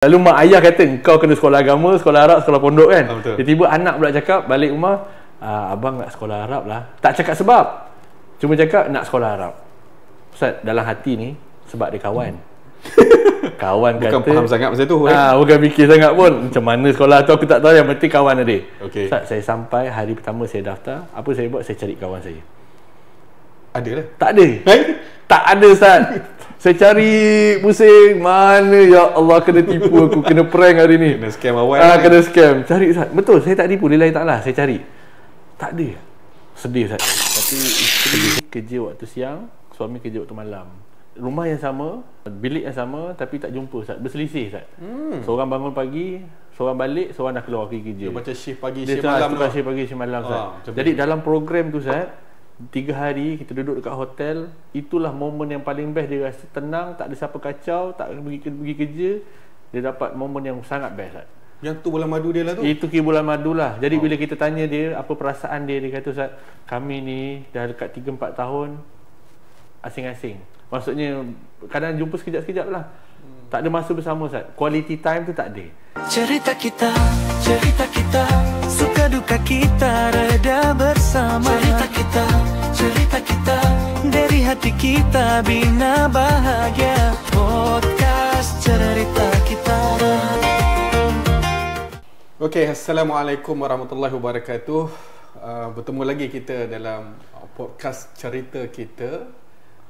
Lalu mak ayah kata kau kena sekolah agama, sekolah Arab, sekolah pondok kan. Tiba-tiba anak pula cakap balik rumah, abang nak sekolah Arab lah. Tak cakap sebab, cuma cakap nak sekolah Arab. Ustaz, dalam hati ni sebab dia kawan. Kawan bukan kata faham sangat masa tu bukan fikir sangat pun macam mana sekolah tu aku tak tahu, yang penting kawan ada. Okay. Ustaz, saya sampai hari pertama saya daftar, apa saya buat? Saya cari kawan saya. Ada lah. Tak ada. Tak ada, Ustaz. Saya cari pusing, mana ya Allah, kena tipu aku, kena prank hari ni. Kena scam awal. Kena scam. Cari, Ustaz. Betul, saya tak tipu, lillahi ta'ala. Saya cari. Tak ada. Sedih, Ustaz. Tapi isteri kerja waktu siang, suami kerja waktu malam. Rumah yang sama, bilik yang sama, tapi tak jumpa, Ustaz. Berselisih, Ustaz. Seorang bangun pagi, seorang balik, seorang dah keluar pergi kerja. Dia macam shift pagi, shift malam. Dia shift pagi, shift malam, Ustaz. Jadi dalam program tu, Ustaz, 3 hari kita duduk dekat hotel, itulah momen yang paling best. Dia rasa tenang, tak ada siapa kacau, tak pergi kerja. Dia dapat momen yang sangat best, Ustaz. Yang tu bulan madu dia lah tu. Itu kira bulan madu lah. Jadi bila kita tanya dia apa perasaan dia, dia kata, Ustaz, kami ni dah dekat 3-4 tahun asing-asing. Maksudnya kadang jumpa sekejap-sekejap lah. Tak ada masa bersama, Ustaz. Quality time tu tak ada. Cerita kita, suka duka kita reda bersama. Cerita kita, dari hati kita bina bahagia. Podcast Cerita Kita. Okay, Assalamualaikum warahmatullahi wabarakatuh. Bertemu lagi kita dalam podcast Cerita Kita,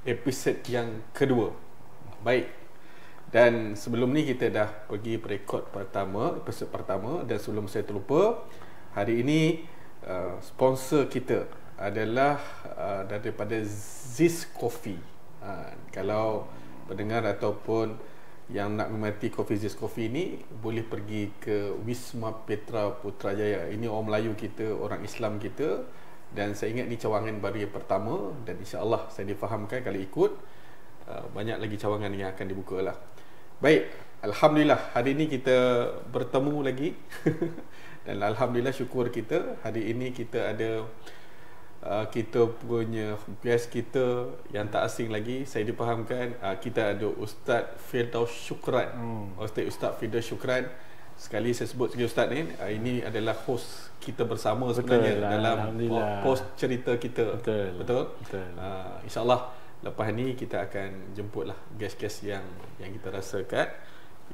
episod yang kedua. Baik. Dan sebelum ni kita dah pergi perekod episod pertama. Dan sebelum saya terlupa, hari ini sponsor kita adalah daripada Ziz Coffee. Kalau pendengar ataupun yang nak menikmati kopi Ziz Coffee ni, boleh pergi ke Wisma Petra Putrajaya. Ini orang Melayu kita, orang Islam kita. Dan saya ingat ni cawangan baru yang pertama. Dan insya-Allah saya difahamkan kalau ikut, banyak lagi cawangan yang akan dibuka lah. Baik, Alhamdulillah hari ini kita bertemu lagi. Dan Alhamdulillah syukur kita, hari ini kita ada kita punya guest kita yang tak asing lagi. Saya dipahamkan kita ada Ustaz Firdaus Syukran. Ustaz Firdaus Syukran. Sekali saya sebut sebagai Ustaz ni, ini adalah host kita bersama sebenarnya dalam post cerita kita. Betul? InsyaAllah lepas ni kita akan jemputlah guest-guest yang kita rasakan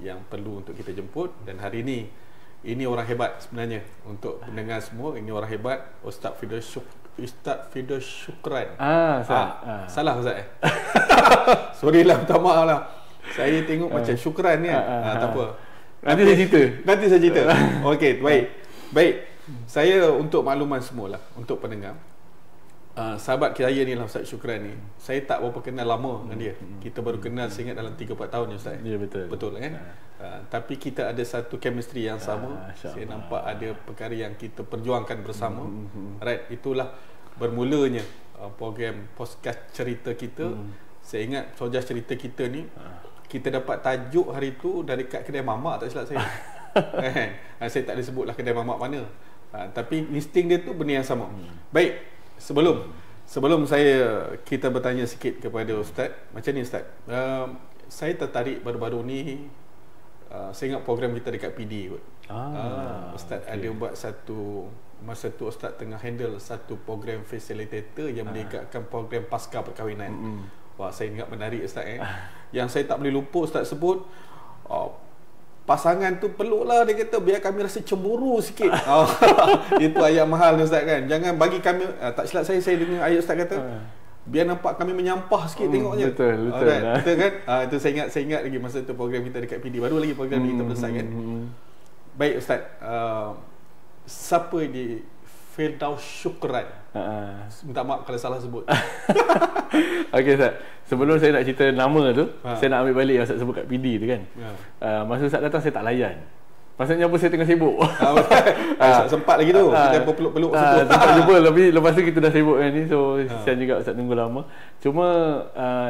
yang perlu untuk kita jemput. Dan hari ni, ini orang hebat sebenarnya. Untuk pendengar semua, ini orang hebat, Ustaz Firdaus Syukran. Salah Ustaz Sorry lah, minta maaf lah. Saya tengok macam Syukran ni kan. Tak apa. Nanti saya cerita. Okey, baik. Saya untuk makluman semualah, untuk pendengar, sahabat saya ni lah Ustaz Syukran ni, saya tak berapa kenal lama dengan dia. Kita baru kenal saya ingat dalam 3-4 tahun ni, Ustaz. Ya, betul. Betul kan? Tapi kita ada satu chemistry yang sama. Saya nampak ada perkara yang kita perjuangkan bersama. Right, itulah bermulanya program podcast cerita kita. Saya ingat projek cerita kita ni, kita dapat tajuk hari tu dari kat kedai mamak, tak silap saya. Saya tak ada sebutlah kedai mamak mana. Tapi insting dia tu benda yang sama. Baik. Sebelum kita bertanya sikit kepada Ustaz, macam ni Ustaz, saya tertarik baru-baru ni, saya ingat program kita dekat PD kot. Ustaz ada buat masa tu Ustaz tengah handle satu program facilitator yang melibatkan program pasca perkahwinan. Wah, saya ingat menarik Ustaz Yang saya tak boleh lupa Ustaz sebut, pasangan tu peluklah, dia kata, biar kami rasa cemburu sikit. Itu ayat mahal ni Ustaz kan. Jangan bagi kami, tak silap saya dengar ayat Ustaz kata, biar nampak kami menyampah sikit, tengoknya. Betul. Betul kan? Itu saya ingat lagi masa tu program kita dekat PD. Baru lagi program kita selesai kan. Baik Ustaz, siapa di Firdaus Syukran? Minta maaf kalau salah sebut. Okey Ustaz, sebelum saya nak cerita nama tu, saya nak ambil balik yang Ustaz sebut kat PD tu kan. Masa Ustaz datang saya tak layan. Maksudnya apa, saya tengah sibuk. Sempat lagi tu, kita peluk-peluk masa tu. Sempat jumpa, tapi lepas tu kita dah sibuk kan ni. So kesian juga Ustaz tunggu lama. Cuma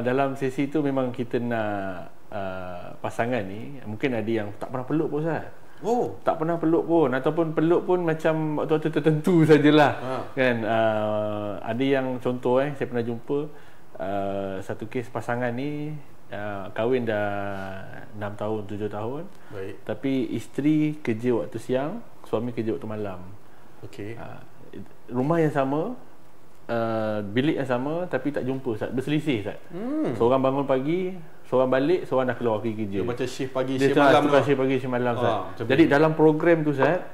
dalam sesi tu memang kita nak pasangan ni, mungkin ada yang tak pernah peluk pun Ustaz. Tak pernah peluk pun, ataupun peluk pun macam waktu-waktu tertentu sajalah. Kan, ada yang contoh saya pernah jumpa satu kes pasangan ni Kahwin dah 6 tahun, 7 tahun. Baik. Tapi isteri kerja waktu siang, suami kerja waktu malam. Okey. Rumah yang sama, bilik yang sama, tapi tak jumpa Ustaz. Berselisih Ustaz. Seorang bangun pagi, seorang balik, seorang dah keluar pergi kerja. Dia macam shift pagi, Dia shift malam tukar lah. shift pagi, shift malam Ustaz. Jadi dalam program tu Ustaz,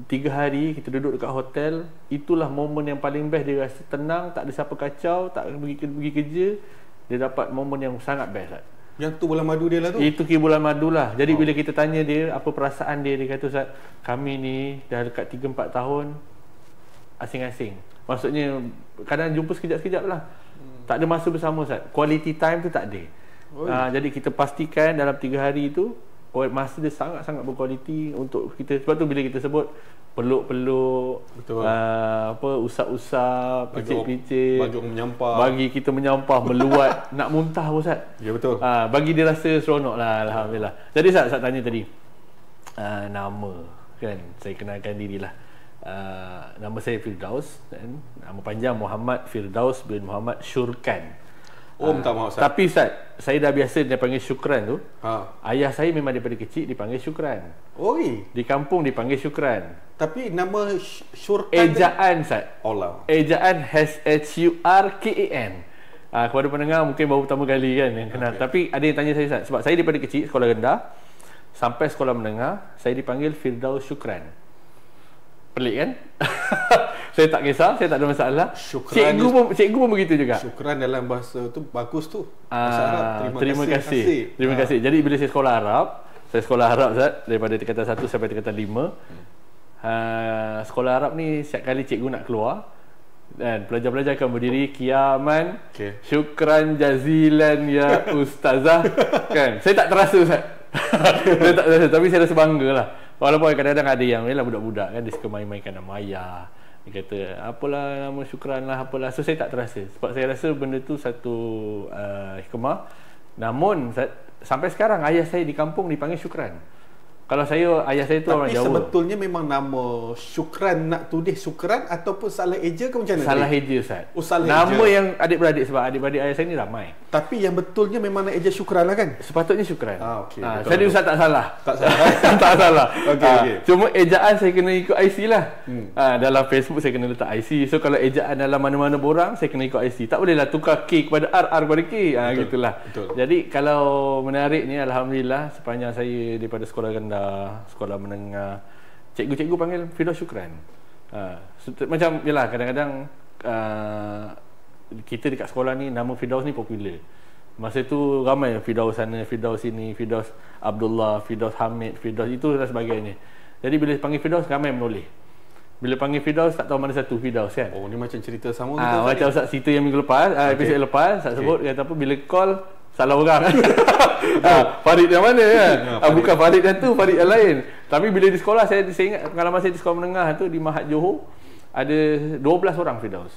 3 hari kita duduk dekat hotel, itulah momen yang paling best. Dia rasa tenang, tak ada siapa kacau, tak pergi kerja. Dia dapat momen yang sangat best Ustaz. Yang tu bulan madu dia lah tu. Itu bulan madu lah. Jadi bila kita tanya dia apa perasaan dia, dia kata Ustaz, kami ni dah dekat 3-4 tahun asing-asing. Maksudnya kadang jumpa sekejap-sekejap lah. Tak ada masa bersama Ustaz. Quality time tu tak ada. Jadi kita pastikan dalam 3 hari tu masa dia sangat-sangat berkualiti untuk kita. Sebab tu bila kita sebut peluk-peluk, usap-usap, picit-picit, bagi menyampah, bagi kita menyampah, meluat, nak muntah pun Ustaz. Ya betul. Bagi dia rasa seronok lah, alhamdulillah. Jadi Ustaz tanya tadi, nama kan, saya kenalkan dirilah. Nama saya Firdaus, kan? Nama panjang Muhammad Firdaus bin Muhammad Syurkan. Minta maaf Ustaz. Tapi Ustaz, saya dah biasa dia panggil Syukran tu. Ayah saya memang daripada kecil dipanggil Syukran. Di kampung dipanggil Syukran. Tapi nama Syurkan ejaan Ustaz. Allah. Ejaan Shurkan. Kepada pendengar mungkin baru pertama kali kan yang kenal. Tapi ada yang tanya saya Ustaz, sebab saya daripada kecil sekolah rendah sampai sekolah menengah saya dipanggil Firdaus Syukran. Pelik kan? Saya tak kisah, saya tak ada masalah. Cikgu pun begitu juga. Syukran dalam bahasa tu bagus tu. Bahasa Arab. Terima kasih. Terima kasih. Jadi bila saya sekolah Arab, Ustaz, daripada tingkatan 1 sampai tingkatan 5. Sekolah Arab ni setiap kali cikgu nak keluar dan pelajar-pelajar akan berdiri, kiaman, syukran jazilan ya ustazah. Kan? Saya tak terasa Ustaz. Saya tak terasa, tapi saya rasa bangga lah. Walaupun kadang-kadang ada yang budak-budak kan, dia suka main-mainkan nama ayah. Dia kata, apalah nama Syukran lah, apalah. So saya tak terasa. Sebab saya rasa benda tu satu hikmah. Namun sampai sekarang ayah saya di kampung dipanggil Syukran. Kalau ayah saya tu orang Jawa. Tapi sebetulnya memang nama Syukran, nak tulis Syukran ataupun salah eja ke macam mana? Salah eja Ustaz. Salah nama eja. Yang adik-beradik, sebab adik-beradik ayah saya ni ramai. Tapi yang betulnya memang nak eja Syukran lah kan? Sepatutnya Syukran. Okey. Jadi Ustaz tak salah. Tak salah. Tak salah. Okey. Cuma ejaan saya kena ikut IC lah. Dalam Facebook saya kena letak IC. So kalau ejaan dalam mana-mana borang saya kena ikut IC. Tak bolehlah tukar K kepada R kepada K. Gitulah. Betul. Jadi kalau menarik ni, alhamdulillah sepanjang saya daripada sekolah rendah, sekolah menengah, cikgu-cikgu panggil Firdaus Syukran. Macam yalah, kadang-kadang kita dekat sekolah ni nama Firdaus ni popular. Masa tu ramai Firdaus sana, Firdaus sini, Firdaus Abdullah, Firdaus Hamid, Firdaus itu dan sebagainya. Jadi bila panggil Firdaus ramai menoleh. Bila panggil Firdaus tak tahu mana satu Firdaus kan. Ni macam cerita sama macam Ustaz cerita yang minggu lepas, episod lepas Ustaz sebut kata apa, bila call salah orang. Farid yang mana kan? Bukan Farid yang tu, Farid yang lain. Tapi bila di sekolah, saya ingat pengalaman saya di sekolah menengah tu di Mahat Johor, ada 12 orang Firdaus.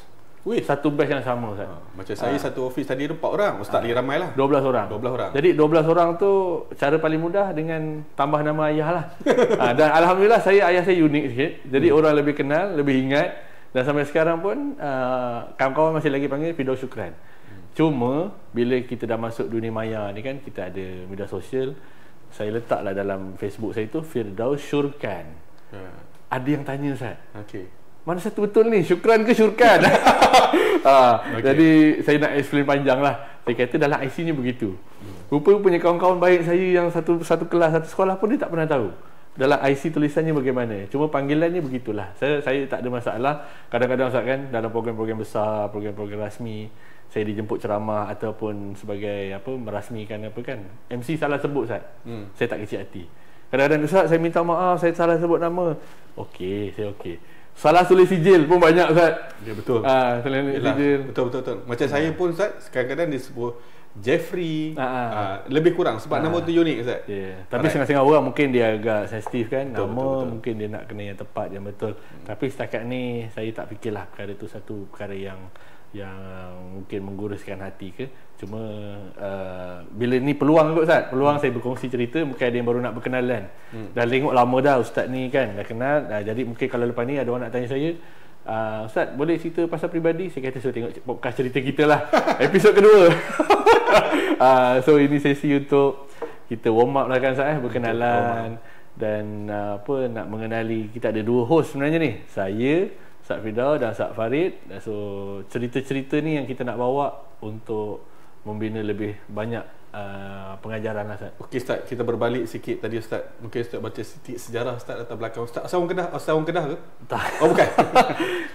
Satu batch yang sama Ustaz. Macam saya satu office tadi 4 orang. Ustaz lagi ramai lah. 12 orang. Jadi 12 orang tu cara paling mudah dengan tambah nama ayah lah. Dan alhamdulillah ayah saya unik sikit. Jadi orang lebih kenal, lebih ingat. Dan sampai sekarang pun kawan-kawan masih lagi panggil Firdaus Syukran. Cuma bila kita dah masuk dunia maya ni kan, kita ada media sosial. Saya letaklah dalam Facebook saya tu Firdaus Syurkan. Ada yang tanya Ustaz, mana satu betul ni, Syukran ke Syurkan? Jadi saya nak explain panjang lah. Saya kata dalam IC ni begitu. Rupa-rupanya kawan-kawan baik saya yang satu kelas, satu sekolah pun dia tak pernah tahu dalam IC tulisannya bagaimana. Cuma panggilannya begitulah. Saya tak ada masalah. Kadang-kadang Ustaz kan, dalam program-program besar, program-program rasmi, saya dijemput ceramah ataupun sebagai merasmikan MC salah sebut Ustaz. Saya tak kecil hati. Kadang-kadang Ustaz, saya minta maaf, saya salah sebut nama. Okey, saya okey. Salah tulis sijil pun banyak Ustaz. Ya betul. Salah tulis sijil. Betul. Macam saya pun Ustaz, kadang-kadang disebut Jeffrey. Lebih kurang sebab nama tu unik Ustaz. Tapi setengah-setengah orang mungkin dia agak sensitif kan. Betul. Mungkin dia nak kena yang tepat, yang betul. Tapi setakat ni saya tak fikirlah perkara tu satu perkara yang mungkin mengguruskan hati ke. Cuma bila ni peluang kot Ustaz, peluang saya berkongsi cerita, mungkin ada yang baru nak berkenalan. Dah tengok lama dah Ustaz ni kan, dah kenal. Jadi mungkin kalau lepas ni ada orang nak tanya saya, Ustaz boleh cerita pasal peribadi? Saya kata saya tengok podcast cerita kita lah, episod kedua. So ini sesi untuk kita warm up lah kan Ustaz, berkenalan dan nak mengenali. Kita ada dua host sebenarnya ni, saya, Ustaz Firdaus dan Ustaz Farid. So cerita-cerita ni yang kita nak bawa untuk membina lebih banyak pengajaran lah Ustaz. Okey Ustaz, kita berbalik sikit tadi Ustaz. Mungkin Ustaz baca sikit sejarah Ustaz latar belakang Ustaz. Asal orang Kedah ke? Tak. Oh bukan.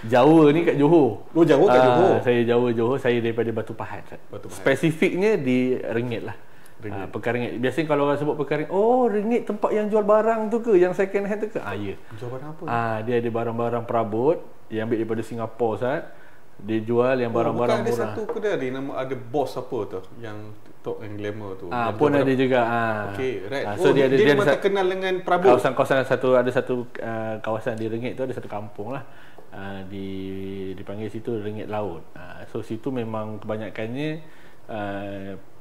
Jawa ni kat Johor. Oh Jawa kat Johor. Saya Jawa Johor, saya daripada Batu Pahat. Batu Pahat. Spesifiknya di Rengit lah. Pekar Rengit. Biasanya kalau orang sebut Pekar Rengit, oh Rengit tempat yang jual barang tu ke, yang second hand tu ke? Ya. Jual barang apa? Dia ada barang-barang perabot yang ambil daripada Singapura Ustaz. Dia jual yang barang-barang bukan murah. ada satu kedai nama ada bos apa tu yang TikTok yang glamour tu. Pun ada juga. Okey, right. So dia memang terkenal dengan perabot. Kawasan ada satu kawasan di Rengit tu, ada satu kampung lah. Dipanggil situ Rengit Laut. So situ memang kebanyakannya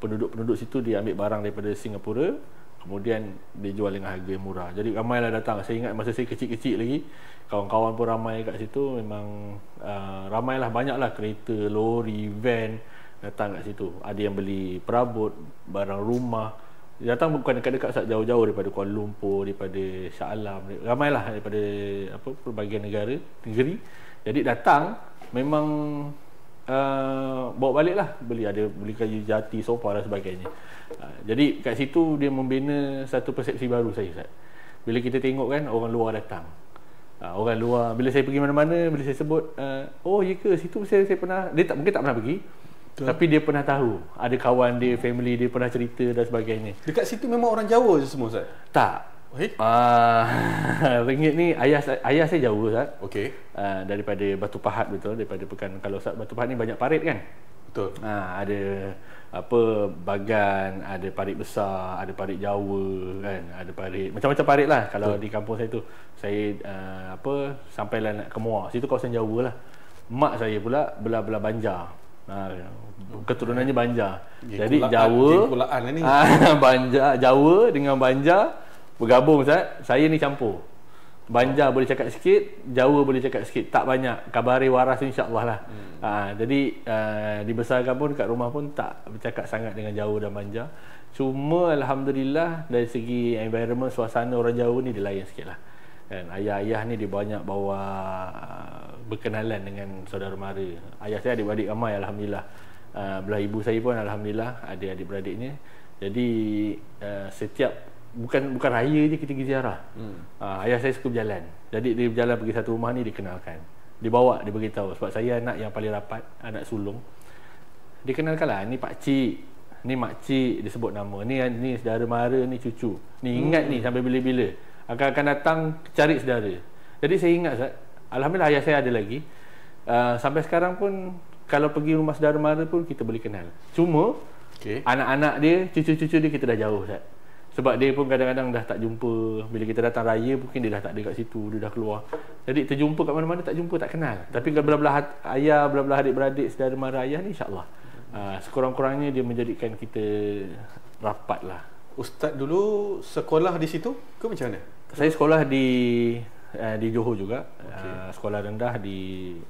penduduk-penduduk situ dia ambil barang daripada Singapura, kemudian dia jual dengan harga yang murah. Jadi ramailah datang. Saya ingat masa saya kecil-kecil lagi, kawan-kawan pun ramai kat situ. Memang ramailah, banyaklah kereta, lori, van datang kat situ. Ada yang beli perabot, barang rumah. Dia datang bukan dekat-dekat, jauh-jauh daripada Kuala Lumpur, daripada Shah Alam, ramailah daripada pelbagai negeri. Jadi datang memang bawa balik lah, beli kayu jati, sofa dan sebagainya. Jadi kat situ dia membina satu persepsi baru saya Ustaz. Bila kita tengok kan orang luar datang, orang luar, bila saya pergi mana-mana, bila saya sebut oh ya ke, situ saya pernah, dia mungkin tak pernah pergi, tapi dia pernah tahu, ada kawan dia, family dia pernah cerita dan sebagainya. Dekat situ memang orang Jawa je semua Ustaz? Tak. Rengit ni ayah saya Jawa Ustaz. Okey. Daripada Batu Pahat, betul, daripada Pekan. Kalau Ustaz Batu Pahat ni banyak parit kan? Betul. Ada Bagan, ada parit besar, ada parit Jawa kan, ada parit macam-macam parit lah. Kalau di kampung saya tu, saya sampailah nak ke Muar, situ kawasan Jawa lah. Mak saya pula belah Banjar. Keturunannya Banjar. Jadi Jawa, Banjar, Jawa dengan Banjar bergabung Ustaz. Saya ni campur. Banjar boleh cakap sikit, Jawa boleh cakap sikit, tak banyak. Kabari waras insya-Allah lah. Jadi dibesarkan pun kat rumah pun tak bercakap sangat dengan Jawa dan Banjar. Cuma alhamdulillah dari segi environment, suasana orang Jawa ni dia lain sikitlah. Kan ayah-ayah ni dia banyak bawa berkenalan dengan saudara mara. Ayah saya adik-beradik ramai alhamdulillah. Belah ibu saya pun alhamdulillah ada adik-beradiknya. Jadi setiap bukan raya je kita pergi ziarah. Ayah saya suka berjalan. Jadi dia berjalan pergi satu rumah ni, dikenalkan. Dia bawa, dia beritahu, sebab saya anak yang paling rapat, anak sulung. Dia kenalkanlah, ni pak cik, ni mak cik, dia sebut nama. Ni saudara mara, ni cucu. Ni ingat ni sampai bila-bila. Akan datang cari saudara. Jadi saya ingat Ustaz, alhamdulillah ayah saya ada lagi. Sampai sekarang pun kalau pergi rumah saudara mara pun kita boleh kenal. Cuma anak-anak dia, cucu-cucu dia kita dah jauh Ustaz. Sebab dia pun kadang-kadang dah tak jumpa. Bila kita datang raya mungkin dia dah tak ada kat situ, dia dah keluar. Jadi terjumpa kat mana-mana, tak jumpa, tak kenal. Tapi kalau belah-belah ayah, belah-belah adik-beradik, saudara mara ayah ni insya-Allah sekurang-kurangnya dia menjadikan kita rapat lah. Ustaz dulu sekolah di situ ke macam mana? Saya sekolah di Johor juga. Sekolah rendah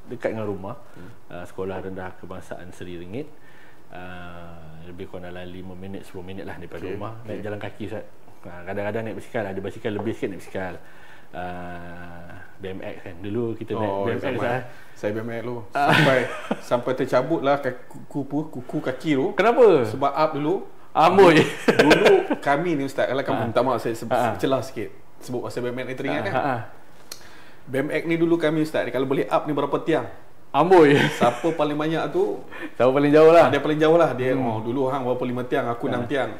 dekat dengan rumah. Sekolah rendah kebangsaan Seri Rengit. Lebih kurang dalam 5 minit 10 minit lah daripada rumah. Naik jalan kaki Ustaz. Kadang-kadang naik basikal, ada basikal lebih sikit naik basikal. BMX kan. Dulu kita naik BMX Ustaz. Saya BMX dulu. Sampai tercabut lah kuku kaki tu. Kenapa? Sebab up dulu. Amboi. Dulu kami ni Ustaz, kalau kamu minta maaf saya celah sikit. Sebut pasal BMX ni teringat kan? BMX ni dulu kami Ustaz, kalau boleh up ni berapa tiang? Amboi. Siapa paling banyak tu? Siapa paling jauh lah? Dia paling jauh lah. Dia dulu hang berapa 5 tiang, aku 6 tiang.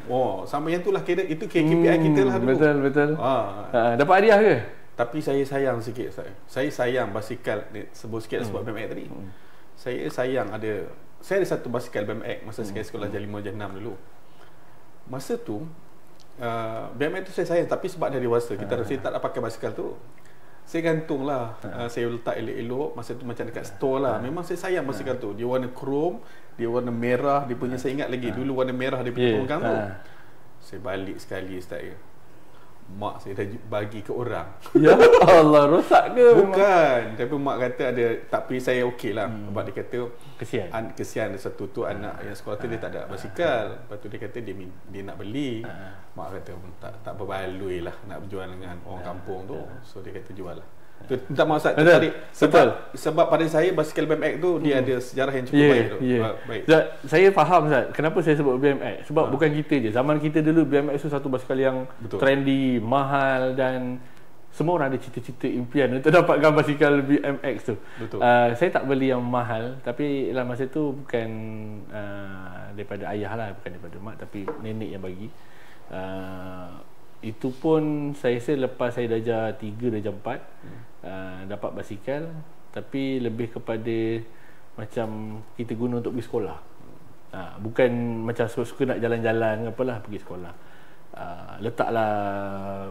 Sampai yang tu lah kira, itu KPI kita lah dulu. Betul. Dapat hadiah ke? Tapi saya sayang sikit saya sayang basikal ni, sebut sikit sebab BMX tadi. Saya sayang saya ada satu basikal BMX masa sekolah J5 J6 dulu. Masa tu BMX tu saya sayang, tapi sebab dah dewasa saya tak nak pakai basikal tu. Saya gantung lah, saya letak elok-elok. Masa tu macam dekat store lah. Memang saya sayang basikal tu. Dia warna krom, dia warna merah. Dia punya saya ingat lagi dulu warna merah dia punya tonggang tu. Saya balik sekali Ustaz. mak saya dah bagi ke orang. Ya Allah, rosak ke? Bukan, tapi mak kata ada, tapi saya okey lah. Sebab dia kata kesian satu tu anak yang sekolah tu dia tak ada basikal. Lepas tu dia kata dia nak beli. Mak kata tak berbaloi lah nak berjual dengan orang kampung tu. So dia kata jual lah. Tu tak maksud tertarik sebab pada saya basikal BMX tu dia ada sejarah yang cukup baik tu. Baik. Saya faham Ustaz, kenapa saya sebut BMX? Sebab bukan kita je. Zaman kita dulu BMX tu satu basikal yang trendy, mahal dan semua orang ada cita-cita impian untuk dapatkan basikal BMX tu. Saya tak beli yang mahal, tapi dalam masa tu bukan daripada ayah lah, bukan daripada mak, tapi nenek yang bagi. Itu pun saya rasa lepas saya darjah 3, darjah 4 dapat basikal, tapi lebih kepada macam kita guna untuk pergi sekolah. Bukan macam suka-suka nak jalan-jalan apalah, pergi sekolah. Letaklah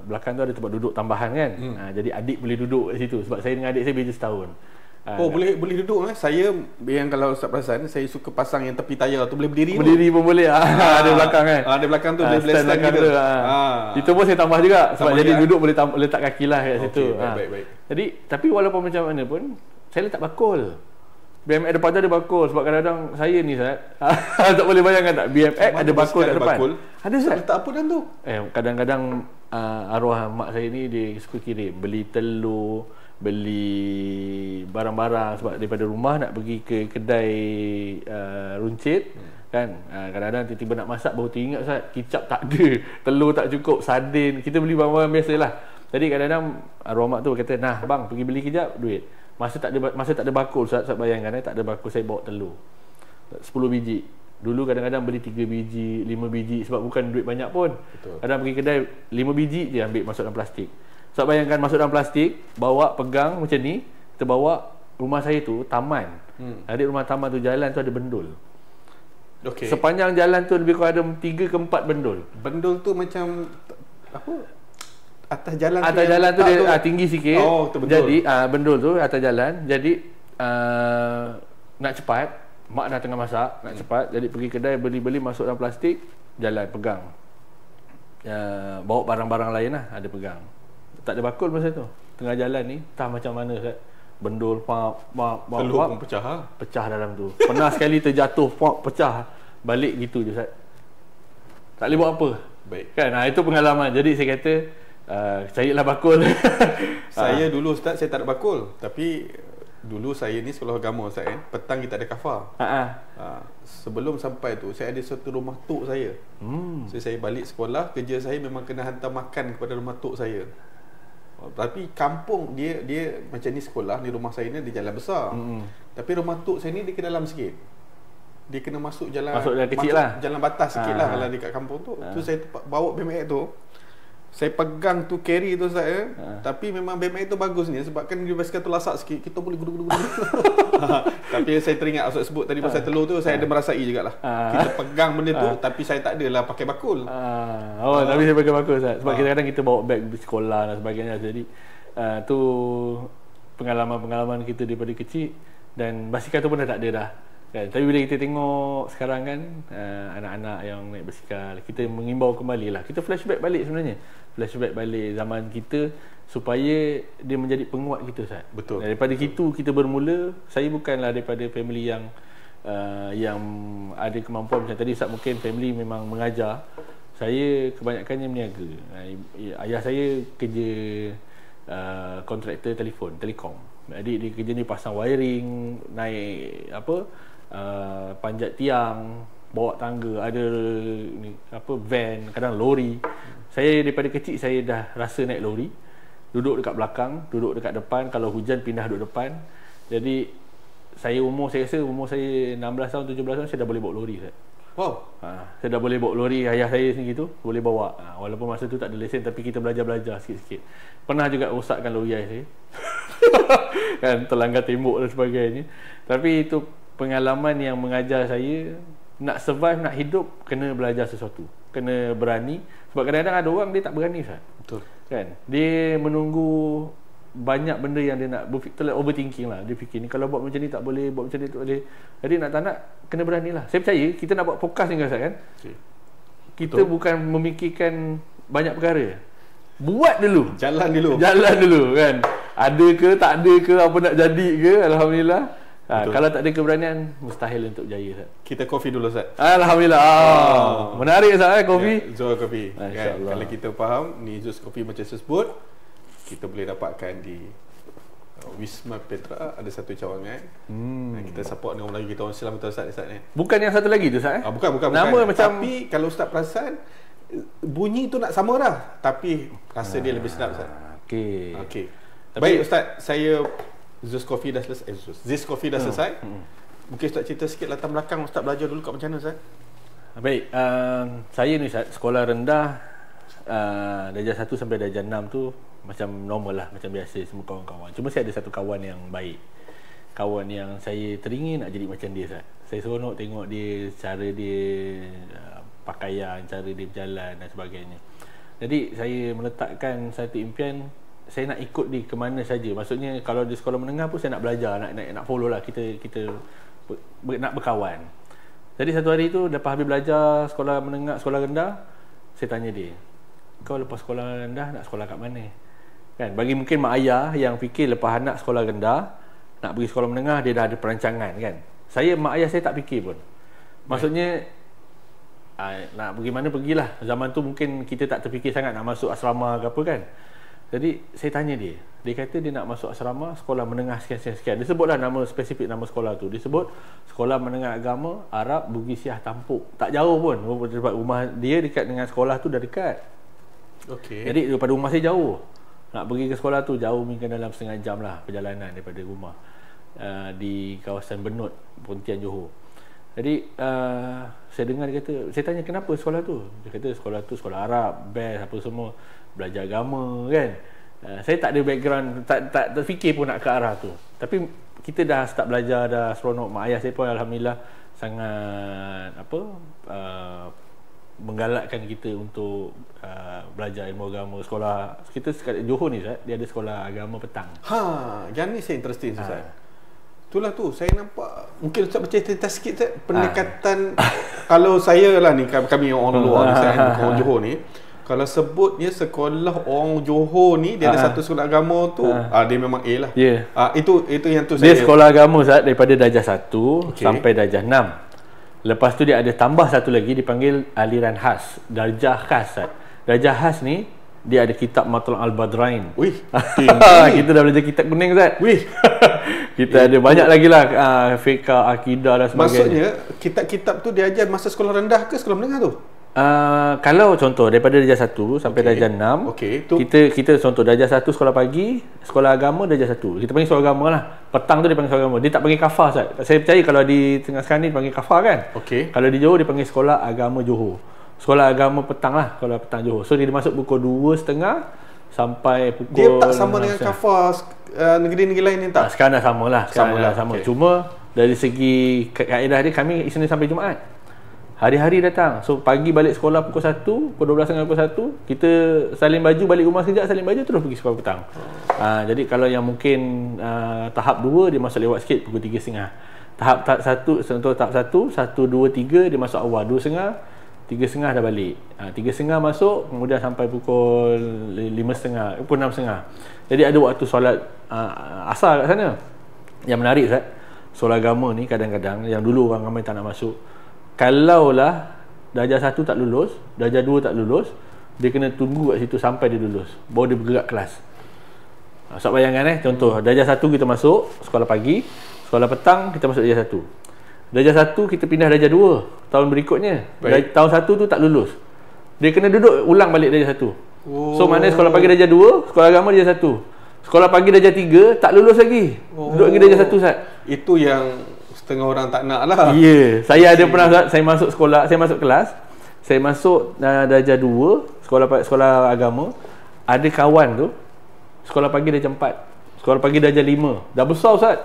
belakang tu ada tempat duduk tambahan kan. Jadi adik boleh duduk kat situ sebab saya dengan adik saya beza setahun. Boleh duduk Saya yang kalau Ustaz perasan, saya suka pasang yang tepi tayar tu boleh berdiri. Berdiri pun boleh. Ada belakang kan. Ada belakang tu boleh stand gitu. Itu pun saya tambah juga sebab jadi duduk boleh letak kaki lah kat situ. Baik. Jadi tapi walaupun macam mana pun saya letak bakul. BMX depan tu ada bakul sebab kadang-kadang saya ni Ustaz tak boleh bayangkan tak BMX ada bakul kat depan. Ada Ustaz. Letak apa dalam tu? Kadang-kadang arwah mak saya ni dia suka kirim beli telur, beli barang-barang sebab daripada rumah nak pergi ke kedai runcit kan. Kadang-kadang tiba-tiba nak masak baru teringat Ustaz, kicap tak ada, telur tak cukup, sardin, kita beli barang-barang biasalah. Jadi kadang-kadang arwah mak tu kata, "Nah bang, pergi beli kejap, duit." Masa tak ada bakul Ustaz bayangkan tak ada bakul, saya bawa telur 10 biji. Dulu kadang-kadang beli 3 biji, 5 biji sebab bukan duit banyak pun. Kadang pergi kedai 5 biji je ambil masuk dalam plastik. So bayangkan masuk dalam plastik, bawa pegang macam ni, kita bawa rumah saya tu taman. Adik rumah taman tu jalan tu ada bendul. Sepanjang jalan tu lebih kurang ada 3 ke 4 bendul. Bendul tu macam apa? Atas jalan tu dia tinggi sikit. Jadi bendul tu atas jalan. Jadi nak cepat, mak dah tengah masak, nak cepat, jadi pergi kedai beli-beli masuk dalam plastik, jalan pegang. Bawa barang-barang lain lah ada pegang. Tak ada bakul masa tu. Tengah jalan ni, entah macam mana Ustaz. Bendul telur pun pecah pecah dalam tu. Pernah sekali terjatuh, pecah. Balik gitu je Ustaz. Tak boleh buat apa. Baik. Kan? Itu pengalaman. Jadi saya kata carilah bakul. Saya dulu Ustaz, saya tak ada bakul. Tapi dulu saya ni sekolah agama Ustaz kan. Petang kita ada kafar. Sebelum sampai tu, saya ada satu rumah tok saya. So, saya balik sekolah, kerja saya memang kena hantar makan kepada rumah tok saya. Tapi kampung dia macam ni, sekolah ni, rumah saya ni di jalan besar. Tapi rumah tok saya ni dia ke dalam sikit. Dia kena masuk jalan kecil lah. Jalan batas sikit lah kalau dekat kampung tu. Tu saya bawa BMX tu. Saya pegang tu, carry tu saya. Tapi memang BMX tu bagus ni sebab kan dia basikal tu lasak sikit, kita boleh gudu-gudu. Tapi saya teringat Ustaz sebut tadi pasal telur tu, saya ada merasai jugalah. Kita pegang benda tu tapi saya tak adalah pakai bakul. Tapi saya pakai bakul Ustaz. Sebab kadang-kadang kita bawa beg di sekolah dan sebagainya. Jadi tu pengalaman-pengalaman kita daripada kecil. Dan basikal tu pun dah tak ada dah kan. Tapi bila kita tengok sekarang kan, anak-anak yang naik basikal, kita mengimbau kembali lah, kita flashback balik sebenarnya, flashback balik zaman kita supaya dia menjadi penguat kita Ustaz. Betul. Daripada itu kita bermula. Saya bukanlah daripada family yang ada kemampuan macam tadi Ustaz. Mungkin family memang mengajar. Saya kebanyakannya meniaga. Ayah saya kerja kontraktor telekom. Adik dia kerja ni pasang wiring, naik panjat tiang, bawa tangga, ada ni van, kadang lori. Saya daripada kecil saya dah rasa naik lori. Duduk dekat belakang, duduk dekat depan, kalau hujan pindah duduk depan. Jadi saya rasa umur saya 16 tahun, 17 tahun saya dah boleh bawa lori Ustaz. Wow. Saya dah boleh bawa lori. Ayah saya sendiri tu boleh bawa. Walaupun masa tu tak ada lesen, tapi kita belajar sikit-sikit. Pernah juga rosakkan lori ayah saya. Kan, terlanggar tembok dan sebagainya. Tapi itu pengalaman yang mengajar saya nak survive, nak hidup, kena belajar sesuatu, kena berani. Sebab kadang-kadang ada orang dia tak berani Ustaz. Betul. Kan? Dia menunggu banyak benda yang dia nak berfikir, overthinking lah. Dia fikir ni kalau buat macam ni tak boleh, buat macam ni tak boleh. Jadi nak tak nak kena beranilah. Saya percaya kita nak buat podcast ni Ustaz kan. Kita bukan memikirkan banyak perkara. Buat dulu. Jalan dulu. Jalan dulu kan. Ada ke, tak ada ke, apa nak jadi ke, alhamdulillah. Kalau tak ada keberanian, mustahil untuk jaya, Ustaz. Kita kopi dulu, Ustaz. Alhamdulillah. Menarik, Ustaz, kopi. Zul Kopi. Kan? Allah. Kalau kita faham ni Zul Kopi macam sebut, kita boleh dapatkan di Wisma Petra, ada satu cawangan. Kita support dengan Melayu kita orang Islam, betul Ustaz ni. Bukan yang satu lagi tu, Ustaz? Bukan. Nama macam, tapi kalau Ustaz perasan bunyi tu nak sama dah, tapi rasa dia lebih sedap, Ustaz. Okey. Baik Ustaz, saya Zuz Coffee dah selesai. Ziz Coffee dah selesai. Mungkin Ustaz cerita sikit latar belakang Ustaz belajar dulu kat macam mana, Ustaz? Baik, saya ni Ustaz, sekolah rendah darjah 1 sampai darjah 6 tu macam normal lah, macam biasa semua kawan-kawan. Cuma saya ada satu kawan yang baik. Kawan yang saya teringin nak jadi macam dia, Ustaz. Saya seronok tengok dia, cara dia pakaian, cara dia berjalan dan sebagainya. Jadi saya meletakkan satu impian, saya nak ikut dia ke mana saja. Maksudnya kalau di sekolah menengah pun saya nak belajar, nak follow lah, kita nak berkawan. Jadi satu hari tu lepas habis belajar sekolah menengah, sekolah rendah, saya tanya dia, kau lepas sekolah rendah nak sekolah kat mana? Kan, bagi mungkin mak ayah yang fikir lepas anak sekolah rendah nak pergi sekolah menengah, dia dah ada perancangan kan. Mak ayah saya tak fikir pun. Maksudnya nak pergi mana pergilah. Zaman tu mungkin kita tak terfikir sangat nak masuk asrama ke apa kan. Jadi saya tanya dia, dia kata dia nak masuk asrama sekolah menengah sekian. Dia sebutlah nama spesifik nama sekolah tu. Dia sebut Sekolah Menengah Agama Arab Bugis Siah Tampuk. Tak jauh pun. Rumah dia dekat dengan sekolah tu dah dekat. Okey. Jadi daripada rumah saya jauh. Nak pergi ke sekolah tu jauh, mungkin dalam setengah jam lah perjalanan daripada rumah. Di kawasan Benut, Pontian, Johor. Jadi saya dengar dia kata, saya tanya kenapa sekolah tu? Dia kata sekolah tu sekolah Arab, best apa semua, belajar agama kan. Saya tak ada background, tak terfikir pun nak ke arah tu. Tapi kita dah start belajar, dah seronok. Mak ayah saya pun alhamdulillah sangat menggalakkan kita untuk belajar ilmu agama. Sekolah kita sekat Johor ni, Ustaz, dia ada sekolah agama petang. Yang ni saya interesting, Ustaz. Itulah tu saya nampak, mungkin Ustaz bercerita sikit Ustaz, pendekatan kalau saya lah ni, kami orang luar ni, orang Johor ni, kalau sebutnya sekolah orang Johor ni dia ada satu sekolah agama tu, dia memang A lah. Itu yang tu dia sekolah agama, Ustaz, daripada darjah 1 sampai darjah 6. Lepas tu dia ada tambah satu lagi dipanggil aliran khas, darjah khas, Ustaz. Darjah khas ni dia ada kitab Matlaul Al-Badrain. Wih, kita dah belajar kitab kuning, Ustaz. Wih. Kita ada banyak lagi lah fiqh, akidah dan sebagainya. Maksudnya kitab-kitab tu diajar masa sekolah rendah ke sekolah menengah tu? Kalau contoh daripada darjah 1 sampai darjah 6, kita contoh darjah 1 sekolah pagi, sekolah agama darjah 1. Kita panggil sekolah agama lah. Petang tu dia panggil sekolah agama. Dia tak panggil kafah, Ustaz. Saya percaya kalau di tengah sekarang ni dia panggil kafah kan. Kalau di Johor dia panggil sekolah agama Johor. Sekolah agama petang lah, sekolah petang Johor. So dia masuk pukul 2.30 sampai pukul, dia tak sama dengan kafah negeri-negeri lain ni tak? Sekarang dah sama lah. Sama. Cuma dari segi kaedah dia, kami Isnin sampai Jumaat hari-hari datang. So pagi balik sekolah pukul 1, pukul 12.30 pukul 1, kita salin baju, balik rumah sekejap, salin baju, terus pergi sekolah petang. Jadi kalau yang mungkin tahap 2 dia masuk lewat sikit pukul 3.30. Tahap 1, contoh tahap 1, 1, 2, 3 dia masuk awal 2.30, 3.30 dah balik. 3.30 masuk, kemudian sampai pukul 5.30, pukul 6.30. Jadi ada waktu solat asar kat sana. Yang menarik, Ustaz, solat agama ni kadang-kadang yang dulu orang ramai tak nak masuk. Kalaulah darjah 1 tak lulus, darjah 2 tak lulus, dia kena tunggu kat situ sampai dia lulus, baru dia bergerak kelas. So bayangkan contoh darjah 1 kita masuk sekolah pagi, sekolah petang kita masuk darjah 1. Darjah 1 kita pindah darjah 2 tahun berikutnya. Tahun 1 tu tak lulus, dia kena duduk ulang balik darjah 1. So maknanya sekolah pagi darjah 2, sekolah agama darjah 1. Sekolah pagi darjah 3 tak lulus lagi. Duduk lagi darjah 1, Ustaz. Itu yang setengah orang tak nak lah. Saya ada pernah, Ustaz, saya masuk sekolah, saya masuk kelas, saya masuk darjah 2 sekolah agama. Ada kawan tu sekolah pagi darjah 4, sekolah pagi darjah 5. Dah besar, Ustaz.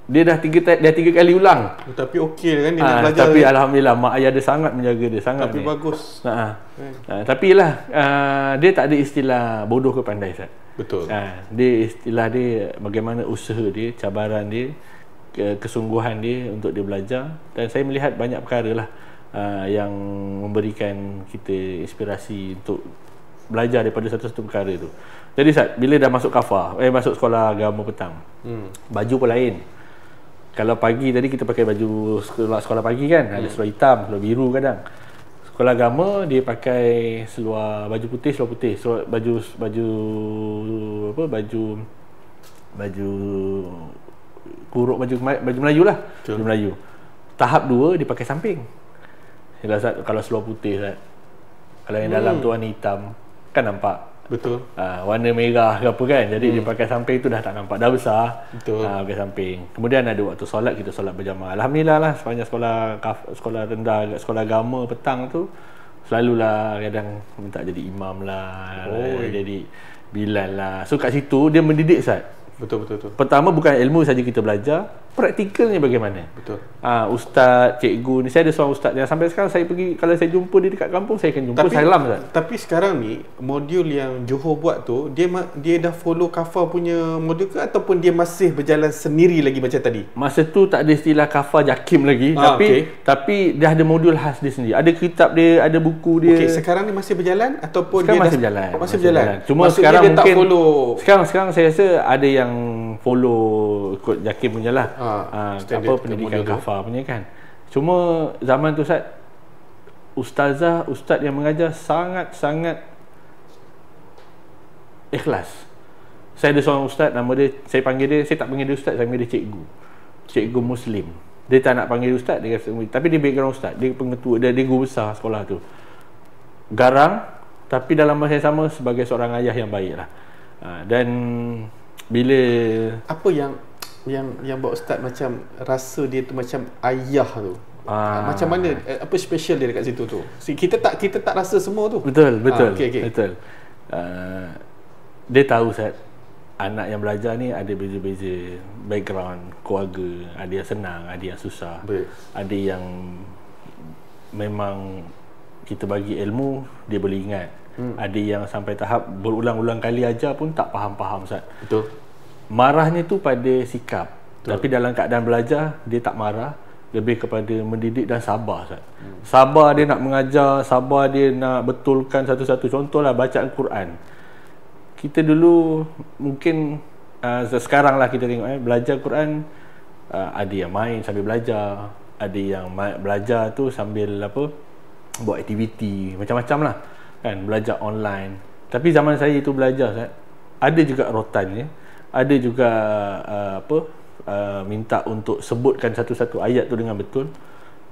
Dia dah 3 kali ulang. Tapi okey kan dia nak belajar. Tapi alhamdulillah mak ayah dia sangat menjaga dia, sangat. Tapi bagus. Tapi lah dia tak ada istilah bodoh ke pandai, Ustaz. Betul. Dia istilah dia bagaimana usaha dia, cabaran dia, kesungguhan dia untuk dia belajar. Dan saya melihat banyak perkara lah yang memberikan kita inspirasi untuk belajar daripada satu-satu perkara tu. Jadi Ustaz, bila dah masuk kafar, masuk sekolah agama petang, baju pun lain. Kalau pagi tadi kita pakai baju sekolah pagi kan, ada seluar hitam, seluar biru kadang. Sekolah agama dia pakai seluar baju putih, seluar baju kuruk, baju Melayu lah. Baju Melayu. Tahap 2 dia pakai samping. Kalau seluar putih Ustaz, kalau yang dalam tu warna hitam kan nampak. Betul. Warna merah ke apa kan. Jadi dia pakai samping tu dah tak nampak, dah besar. Betul. Pakai samping. Kemudian ada waktu solat, kita solat berjamaah. Alhamdulillah lah, sepanjang sekolah rendah, sekolah agama petang tu selalulah kadang minta jadi imam lah, jadi bilal lah. So kat situ dia mendidik Ustaz. Betul. Pertama bukan ilmu saja kita belajar, praktikalnya bagaimana. Betul. Ustaz, cikgu ni, saya ada seorang ustaz yang sampai sekarang saya pergi, kalau saya jumpa dia dekat kampung, saya akan jumpa, salam Ustaz. Tapi sekarang ni modul yang Johor buat tu, dia dah follow kafar punya modul ke ataupun dia masih berjalan sendiri lagi macam tadi? Masa tu tak ada istilah kafar jakim lagi, tapi dah ada modul khas dia sendiri. Ada kitab dia, ada buku dia. Okey, sekarang ni masih berjalan ataupun sekarang dia masih berjalan? Masih berjalan. Cuma maksudnya sekarang dia mungkin tak follow. Sekarang saya rasa ada yang follow ikut jakim punya lah. Pendidikan kafar punya kan. Cuma zaman tu Ustaz, ustaz yang mengajar sangat-sangat ikhlas. Saya ada seorang ustaz, nama dia, saya tak panggil dia ustaz, saya panggil dia cikgu Muslim. Dia tak nak panggil ustaz, dia kata, tapi dia background ustaz, dia pengetua, dia guru besar sekolah tu. Garang, tapi dalam masa yang sama sebagai seorang ayah yang baik lah. Dan bila apa yang buat ustaz macam rasa dia tu macam ayah tu, macam mana, apa special dia dekat situ tu? Kita tak rasa semua tu. Betul. Okay. Betul. Dia tahu Ustaz, anak yang belajar ni ada beza-beza background keluarga, ada yang senang, ada yang susah. Ada yang memang kita bagi ilmu dia boleh ingat. Ada yang sampai tahap berulang-ulang kali ajar pun tak faham Ustaz. Betul. Marahnya tu pada sikap. Tapi dalam keadaan belajar dia tak marah, lebih kepada mendidik dan sabar Ustaz. Sabar dia nak mengajar, sabar dia nak betulkan satu-satu. Contohlah bacaan Quran. Kita dulu mungkin sekarang lah kita tengok belajar Quran, ada yang main sambil belajar, ada yang belajar tu sambil buat aktiviti macam-macam lah kan, belajar online. Tapi zaman saya itu belajar Ustaz, ada juga rotannya, ada juga minta untuk sebutkan satu-satu ayat tu dengan betul.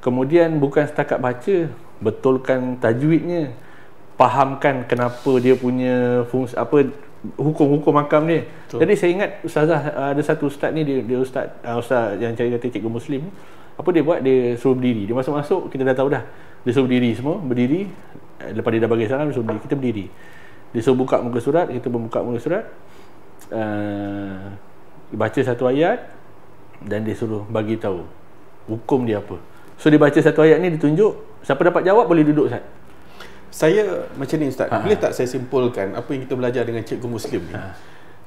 Kemudian bukan setakat baca, betulkan tajwidnya, fahamkan kenapa dia punya fungsi, hukum-hukum makam dia. Betul. Jadi saya ingat ustazah, ada satu ustaz ni, dia ustaz yang saya kata cikgu Muslim. Apa dia buat? Dia suruh berdiri. Dia masuk-masuk, kita dah tahu dah. Dia suruh berdiri semua, berdiri. Lepas dia dah bagi salam, dia suruh berdiri. Kita berdiri. Dia suruh buka muka surat, kita membuka muka surat. Baca satu ayat dan dia suruh bagi tahu hukum dia apa. So dia baca satu ayat ni, ditunjuk, siapa dapat jawab boleh duduk Ustaz. Saya macam ni Ustaz, boleh tak saya simpulkan apa yang kita belajar dengan cikgu Muslim ni?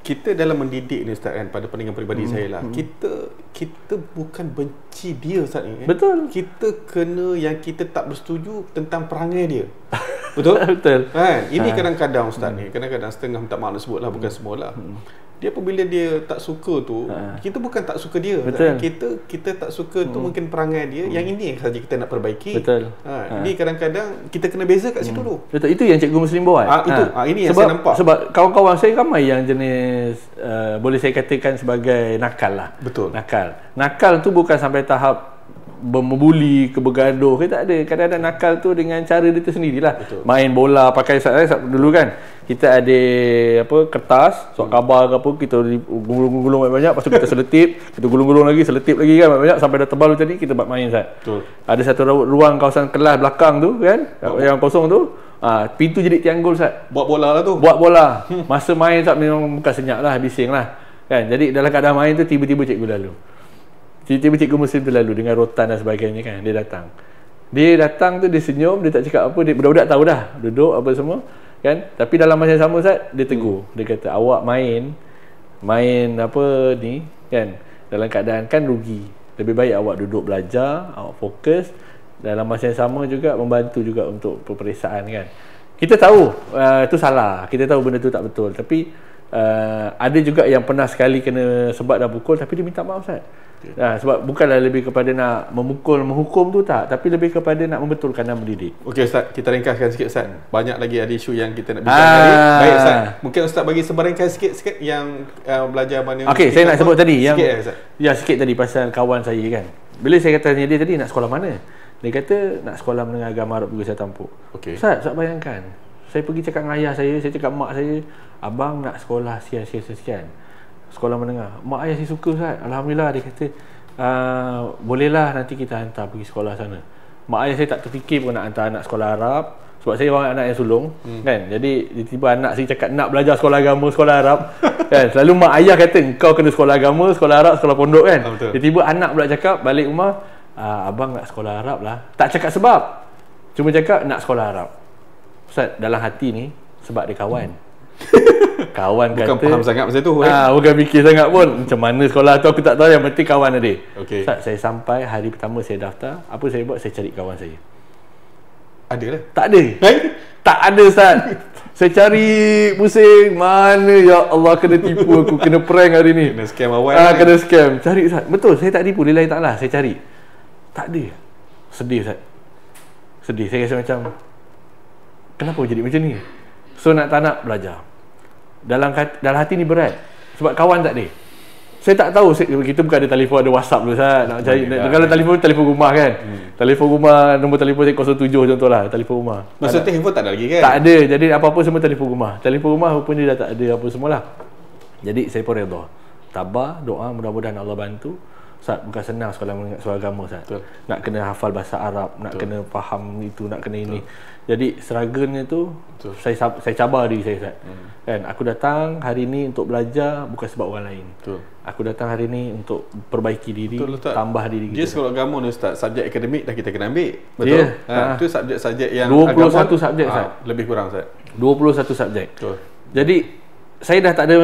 Kita dalam mendidik ni Ustaz kan, pada pandangan peribadi saya lah, kita bukan benci dia Ustaz ni kan? Betul. Kita kena yang kita tak bersetuju tentang perangai dia. Betul? Betul. Kan? Ini kadang-kadang Ustaz ni, kadang-kadang setengah minta maaf nak sebut lah, bukan semualah. Dia apabila dia tak suka tu, kita bukan tak suka dia. Betul. Kita tak suka tu mungkin perangai dia. Yang ini yang saja kita nak perbaiki. Betul. Ini kadang-kadang kita kena beza kat situ tu. Betul. Itu yang cikgu Muslim buat. Ini yang saya nampak. Sebab kawan-kawan saya ramai yang jenis boleh saya katakan sebagai nakal lah. Betul. Nakal tu bukan sampai tahap membuli ke bergaduh ke, tak ada. Kadang-kadang nakal tu dengan cara dia tu sendirilah. Betul. Main bola pakai dulu kan, kita ada kertas surat khabar ke apa, kita gulung-gulung banyak-banyak, lepas tu kita seletip, kita gulung-gulung lagi, seletip lagi kan banyak-banyak sampai dah tebal macam ni, kita buat main Ustaz. Betul. Ada satu ruang kawasan kelas belakang tu kan, yang kosong tu, pintu jadi tianggul Ustaz. Buat bola lah tu. Buat bola. Masa main Ustaz memang bukan senyap lah, bising lah kan. Jadi dalam keadaan main tu tiba-tiba cikgu lalu. Tiba-tiba cikgu Muslim tu lalu dengan rotan dan sebagainya kan. Dia datang tu, dia senyum, dia tak cakap apa, dia budak-budak tahu dah duduk apa semua kan. Tapi dalam masa yang sama Ustaz, dia tegur. Dia kata awak main apa ni kan, dalam keadaan kan rugi. Lebih baik awak duduk belajar, awak fokus. Dalam masa yang sama juga membantu juga untuk peperiksaan kan. kita tahu itu salah, kita tahu benda tu tak betul, tapi ada juga yang pernah sekali kena sebat dah pukul tapi dia minta maaf Ustaz. Sebab bukanlah lebih kepada nak memukul, menghukum tu tak, tapi lebih kepada nak membetulkan dan mendidik. Okey Ustaz, kita ringkaskan sikit Ustaz. Banyak lagi ada isu yang kita nak bincang tadi. Baik Ustaz, mungkin Ustaz bagi sebarangkan sikit-sikit yang belajar mana. Okey, saya nak sebut tadi yang sikit, sikit tadi pasal kawan saya kan. Bila saya kata dia tadi nak sekolah mana? Dia kata nak sekolah menengah agama Arab Bugis Tampuk. Okey. Ustaz bayangkan. Saya pergi cakap dengan ayah saya cakap mak saya, abang nak sekolah sekian. Sekolah menengah. Mak ayah saya suka Ustaz. Alhamdulillah, dia kata bolehlah nanti kita hantar pergi sekolah sana. Mak ayah saya tak terfikir pun nak hantar anak sekolah Arab, sebab saya orang anak yang sulung kan. Jadi tiba-tiba anak saya cakap nak belajar sekolah agama, sekolah Arab kan. Selalu mak ayah kata kau kena sekolah agama, sekolah Arab, sekolah pondok kan. Tiba-tiba anak pula cakap balik rumah, abang nak sekolah Arab lah. Tak cakap sebab, cuma cakap nak sekolah Arab. Ustaz, dalam hati ni sebab dia kawan. Kawan bukan kata faham sangat masa tu bukan fikir sangat pun macam mana sekolah tu aku tak tahu, yang penting kawan ada. Okey. Ustaz, saya sampai hari pertama saya daftar, apa saya buat? Saya cari kawan saya. Ada lah. Tak ada. Tak ada Ustaz. Saya cari pusing, mana ya Allah, kena tipu aku, kena prank hari ni. Kena scam awal. Kena scam. Cari Ustaz. Betul, saya tak tipu, lillahi ta'ala. Saya cari. Tak ada. Sedih Ustaz. Sedih. Saya rasa macam kenapa jadi macam ni? So tak nak belajar. Dalam hati ni berat sebab kawan tak ada. Saya tak tahu, kita bukan ada telefon, ada WhatsApp dulu Ustaz. Nak cari kalau telefon rumah kan. Telefon rumah, nombor telefon saya 07 contohlah, telefon rumah. Masa tu handphone tak ada lagi kan? Tak ada. Jadi apa-apa semua telefon rumah. Telefon rumah rupanya dah tak ada apa semualah. Jadi saya pun redha. Tabah, doa, mudah-mudahan Allah bantu. Ustaz, bukan senang sekolah agama Ustaz. Nak kena hafal bahasa Arab, nak kena faham itu, nak kena ini. Jadi struggle-nya tu saya cabar diri saya Ustaz. Kan, aku datang hari ni untuk belajar bukan sebab orang lain. Aku datang hari ni untuk perbaiki diri, tambah diri kita. Dia sekolah agama ni Ustaz, subjek akademik dah kita kena ambil. Betul? Itu subjek-subjek yang 21 agama, subjek Ustaz. Lebih kurang Ustaz. 21 subjek. Betul. Jadi saya dah tak ada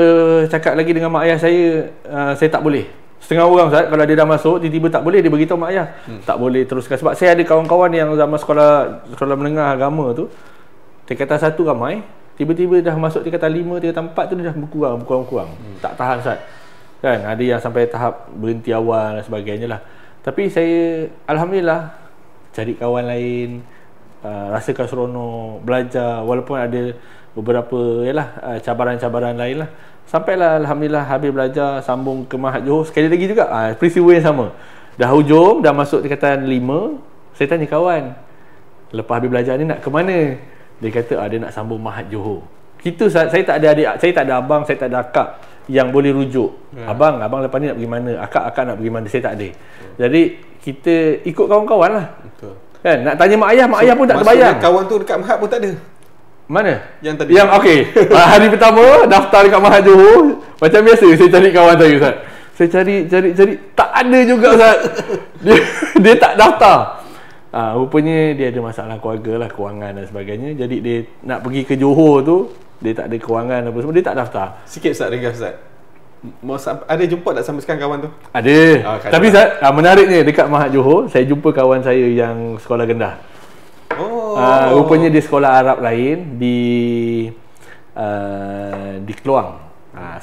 cakap lagi dengan mak ayah saya tak boleh. Setengah orang Ustaz, kalau dia dah masuk tiba-tiba tak boleh, dia beritahu mak ayah tak boleh teruskan. Sebab saya ada kawan-kawan yang zaman sekolah menengah agama tu, tingkatan 1 ramai, tiba-tiba dah masuk tingkatan 5, tingkatan 4 tu dia dah berkurang. Tak tahan Ustaz. Kan, ada yang sampai tahap berhenti awal dan sebagainya lah. Tapi saya alhamdulillah cari kawan lain, rasakan seronok belajar walaupun ada beberapa cabaran-cabaran lain lah. Sampailah alhamdulillah habis belajar, sambung ke Mahat Johor sekali lagi juga. Peristiwa yang sama. Dah hujung, dah masuk tingkatan 5, saya tanya kawan, lepas habis belajar ni nak ke mana? Dia kata dia nak sambung Mahat Johor. Kita saya tak ada adik, saya tak ada abang, saya tak ada akak yang boleh rujuk. Abang lepas ni nak pergi mana? Akak nak pergi mana? Saya tak ada. Jadi kita ikut kawan-kawan lah. Betul. Kan, nak tanya mak ayah pun tak terbayang. Kawan tu dekat Mahat pun tak ada. Mana? Yang tadi. Yang okey. Hari pertama daftar dekat Mahat Johor, macam biasa saya cari kawan saya Ustaz. Saya cari tak ada juga Ustaz. Dia tak daftar. Rupanya dia ada masalah keluarga lah, kewangan dan sebagainya. Jadi dia nak pergi ke Johor tu, dia tak ada kewangan apa semua, dia tak daftar. Sikit Ustaz, ringkas Ustaz. Ada jumpa tak sampai sekarang kawan tu? Ada. Tapi Ustaz, menariknya dekat Mahat Johor, saya jumpa kawan saya yang sekolah rendah. Rupanya dia sekolah Arab lain di Keluang.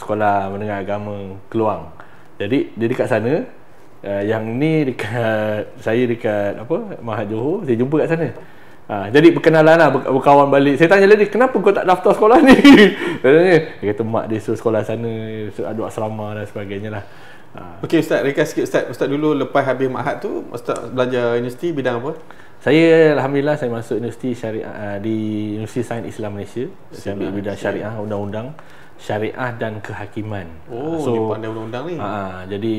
Sekolah menengah agama Keluang. Jadi dia dekat sana. Yang ni saya dekat Mahat Johor, saya jumpa kat sana. Jadi perkenalan lah, berkawan balik. Saya tanya lagi, kenapa kau tak daftar sekolah ni? Dia kata mak dia suruh sekolah sana, ada asrama dan sebagainya lah. Okey Ustaz, ringkas sikit Ustaz. Ustaz dulu lepas habis Mahat tu, Ustaz belajar universiti bidang apa? Saya alhamdulillah saya masuk universiti syariah di Universiti Sains Islam Malaysia. Saya ambil bidang syariah, undang-undang, syariah dan kehakiman. So dia pandai undang-undang ni. Jadi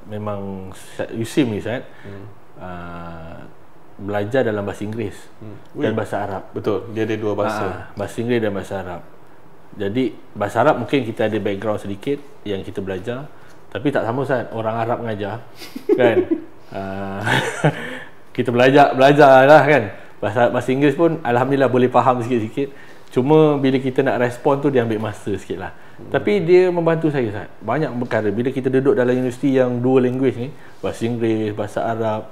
memang USIM ni Ustaz. Belajar dalam bahasa Inggeris dan bahasa Arab. Betul, dia ada 2 bahasa. Bahasa Inggeris dan bahasa Arab. Jadi bahasa Arab mungkin kita ada background sedikit yang kita belajar, tapi tak sama Ustaz, orang Arab mengajar kan. Kita belajar lah kan. Bahasa Inggeris pun alhamdulillah boleh faham sikit-sikit. Cuma bila kita nak respon tu dia ambil masa sikit lah. Tapi dia membantu saya Ustaz. Banyak perkara bila kita duduk dalam universiti yang 2 language ni, bahasa Inggeris, bahasa Arab.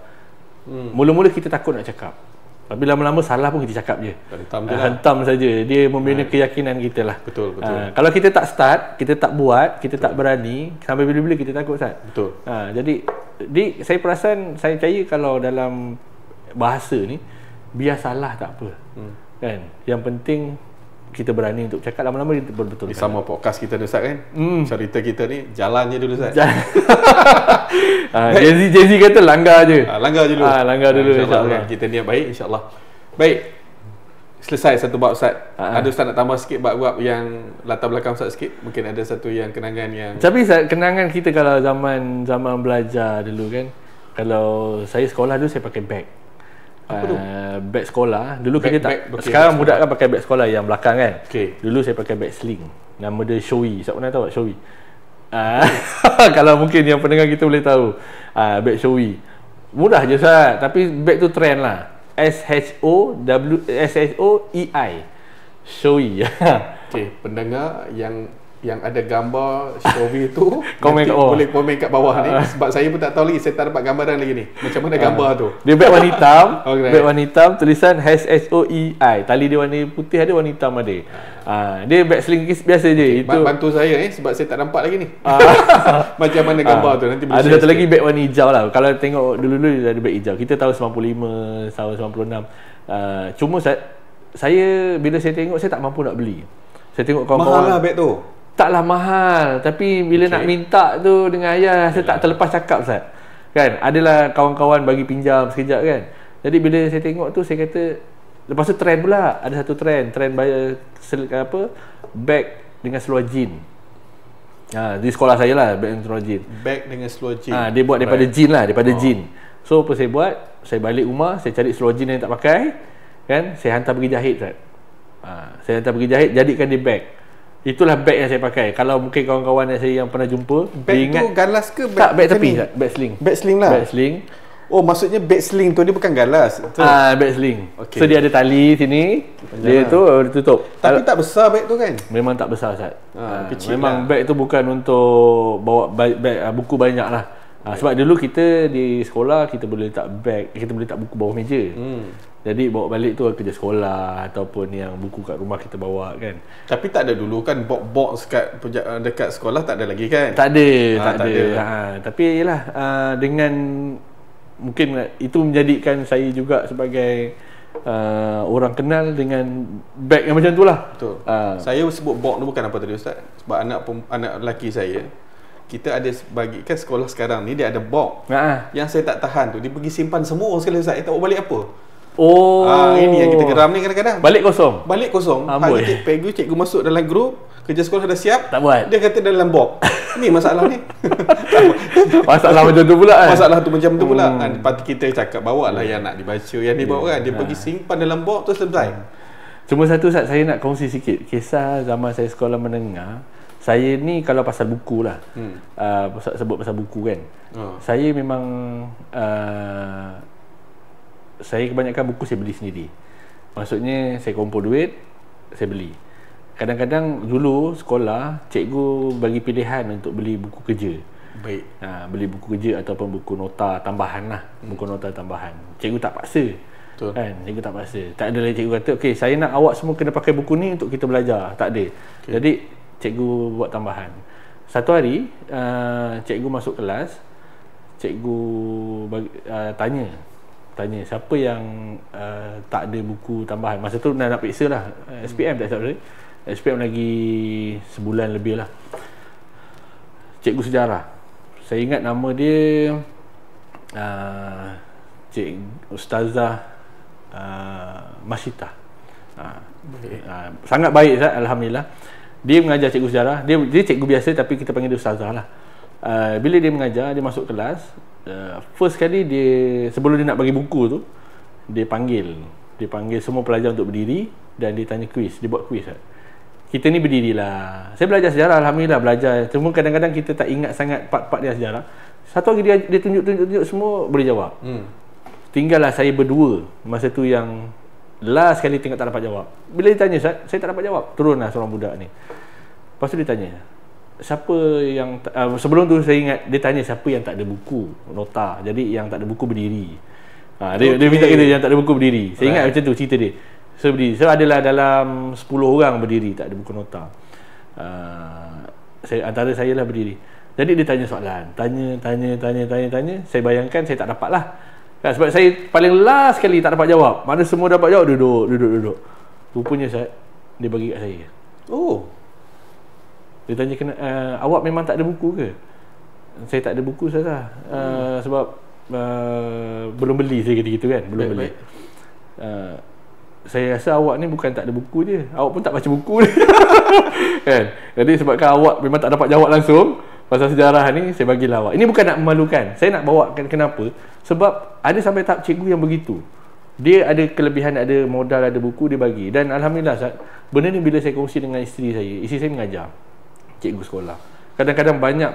Mula-mula kita takut nak cakap. Tapi lama-lama salah pun kita cakap je. Hentam je lah. Hentam saja. Dia membina keyakinan kita lah. Betul. Kalau kita tak start, kita tak buat, kita tak berani, sampai bila-bila kita takut, Ustaz. Betul. Jadi saya perasan, saya percaya kalau dalam bahasa ni, biar salah tak apa. Kan? Yang penting kita berani untuk cakap, lama-lama kita betul-betul. Di sama podcast kita ni, Ustaz, kan? Cerita kita ni jalan je dulu, Ustaz. Jay-Z kata langgar je. Langgar je dulu. Langgar dulu, insyaAllah. Kita niat baik, insyaAllah. Baik. Selesai satu bab, Ustaz. Ada Ustaz nak tambah sikit bab-bab yang latar belakang Ustaz sikit? Mungkin ada satu yang kenangan yang... Tapi Ustaz, kenangan kita kalau zaman belajar dulu kan, kalau saya sekolah dulu saya pakai beg. Apa tu? Beg sekolah. Dulu bag, kita tak. okay, sekarang budak kan pakai beg sekolah yang belakang kan. Okay. Dulu saya pakai beg sling. Nama dia Shoei. Siapa pernah tahu tak Shoei? Kalau mungkin yang pendengar kita boleh tahu. Beg Shoei. Mudah je Ustaz. Tapi beg tu trend lah. SHOEI. Shoei. Okay, pendengar yang ada gambar Shoei tu komen boleh komen kat bawah ni, sebab saya pun tak tahu lagi, saya tak dapat gambaran lagi ni macam mana gambar tu. Dia beg warna hitam. Okay. Beg warna hitam, tulisan SHOEI. Tali dia warna putih ada, warna hitam ada. Dia beg sling biasa je. Itu bantu saya sebab saya tak nampak lagi ni. Macam mana gambar tu nanti boleh. Ada satu lagi beg warna hijau lah. Kalau tengok dulu-dulu ada beg hijau. Kita tahun 95, tahun 96. Cuma saya bila saya tengok, saya tak mampu nak beli. Saya tengok kawan-kawan. Mahal lah beg tu. Taklah mahal, tapi bila nak minta tu dengan ayah, saya tak terlepas cakap, Ustaz. Kan? Adalah kawan-kawan bagi pinjam sekejap kan. Jadi bila saya tengok tu, saya kata, lepas tu trend pula. Ada satu trend bayar beg dengan seluar jean. Di sekolah saya lah, beg dengan seluar jean. Beg dengan seluar jean. Dia buat daripada jean lah, daripada jean. So apa saya buat? Saya balik rumah, saya cari seluar jean yang tak pakai, kan? Saya hantar pergi jahit, Ustaz. Saya hantar pergi jahit, jadikan dia beg. Itulah beg yang saya pakai. Kalau mungkin kawan-kawan saya yang pernah jumpa, beg tu galas ke beg? Tak, beg tepi, beg sling. Beg sling lah. Beg sling. Oh, maksudnya beg sling tu dia bukan galas. Beg sling. Okay. So dia ada tali sini, dia tu tutup. Tapi tak besar beg tu kan? Memang tak besar, Ustaz. Kecil memang lah. Beg tu bukan untuk bawa beg buku banyak lah. Sebab dulu kita di sekolah kita boleh letak beg, kita boleh letak buku bawah meja. Jadi bawa balik tu kerja sekolah ataupun yang buku kat rumah kita bawa kan. Tapi tak ada dulu kan box dekat sekolah, tak ada lagi kan? Tak ada. Tapi yalah, dengan mungkin itu menjadikan saya juga sebagai orang kenal dengan beg yang macam tu lah. Betul. Saya sebut box tu bukan apa tadi, Ustaz. Sebab anak lelaki saya, kita ada bagi kan sekolah sekarang ni dia ada box. Yang saya tak tahan tu, dia pergi simpan semua sekali, Ustaz. Tak bawa balik apa. Ini yang kita geram ni kadang-kadang. Balik kosong. Cikgu masuk dalam grup, kerja sekolah dah siap, tak buat. Dia kata dalam box. Ni masalah ni. Masalah macam tu pula kan. Masalah tu macam tu pula kan. Lepas kita cakap bawa lah yang nak dibaca, yang ni bawa kan. Dia pergi simpan dalam box tu selesai. Cuma satu Ustaz, saya nak kongsi sikit kisah zaman saya sekolah menengah. Saya ni kalau pasal buku lah, sebut pasal buku kan. Saya memang saya kebanyakan buku saya beli sendiri. Maksudnya saya kumpul duit, saya beli. Kadang-kadang dulu sekolah cikgu bagi pilihan untuk beli buku kerja. Baik. Beli buku kerja ataupun buku nota tambahan lah. Buku nota tambahan. Cikgu tak paksa. Betul. Kan? Cikgu tak paksa. Tak ada lagi cikgu kata, okey, saya nak awak semua kena pakai buku ni untuk kita belajar. Tak ada. Okay. Jadi cikgu buat tambahan. Satu hari cikgu masuk kelas, cikgu tanya siapa yang tak ada buku tambahan. Masa tu nak periksa lah, SPM tak salah. SPM lagi sebulan lebih lah. Cikgu sejarah, saya ingat nama dia Ustazah Masyita. Sangat baik, Alhamdulillah. Dia mengajar cikgu sejarah. Dia cikgu biasa tapi kita panggil dia Ustazah lah. Bila dia mengajar, dia masuk kelas, first kali dia, sebelum dia nak bagi buku tu, dia panggil semua pelajar untuk berdiri dan dia tanya kuis. Dia buat kuis. Kita ni berdirilah. Saya belajar sejarah, Alhamdulillah belajar. Cuma kadang-kadang kita tak ingat sangat part-part dia sejarah. Satu hari dia tunjuk semua boleh jawab. Tinggallah saya berdua masa tu yang last sekali tengok tak dapat jawab. Bila dia tanya, saya tak dapat jawab. Turunlah seorang budak ni. Lepas tu dia tanya, siapa yang sebelum tu saya ingat dia tanya siapa yang tak ada buku nota. Jadi yang tak ada buku berdiri. Dia minta kita yang tak ada buku berdiri. Saya ingat macam tu cerita dia. So berdiri. So adalah dalam 10 orang berdiri tak ada buku nota. Antara saya lah berdiri. Jadi dia tanya soalan, tanya. Saya bayangkan saya tak dapat lah. Sebab saya paling last sekali tak dapat jawab. Mana semua dapat jawab, duduk. Rupanya Ustaz, dia bagi kat saya. Oh. Dia tanya, awak memang tak ada buku ke? Saya tak ada buku Ustaz lah. Sebab belum beli, saya kata gitu kan. Belum beli. Saya rasa awak ni bukan tak ada buku je, awak pun tak baca buku ni. Kan? Jadi sebabkan awak memang tak dapat jawab langsung pasal sejarah ni, saya bagilah awak. Ini bukan nak memalukan, saya nak bawakan kenapa. Sebab ada sampai tahap cikgu yang begitu. Dia ada kelebihan, ada modal, ada buku, dia bagi. Dan Alhamdulillah Ustaz, benda ni bila saya kongsi dengan isteri saya mengajar, cikgu sekolah. Kadang-kadang banyak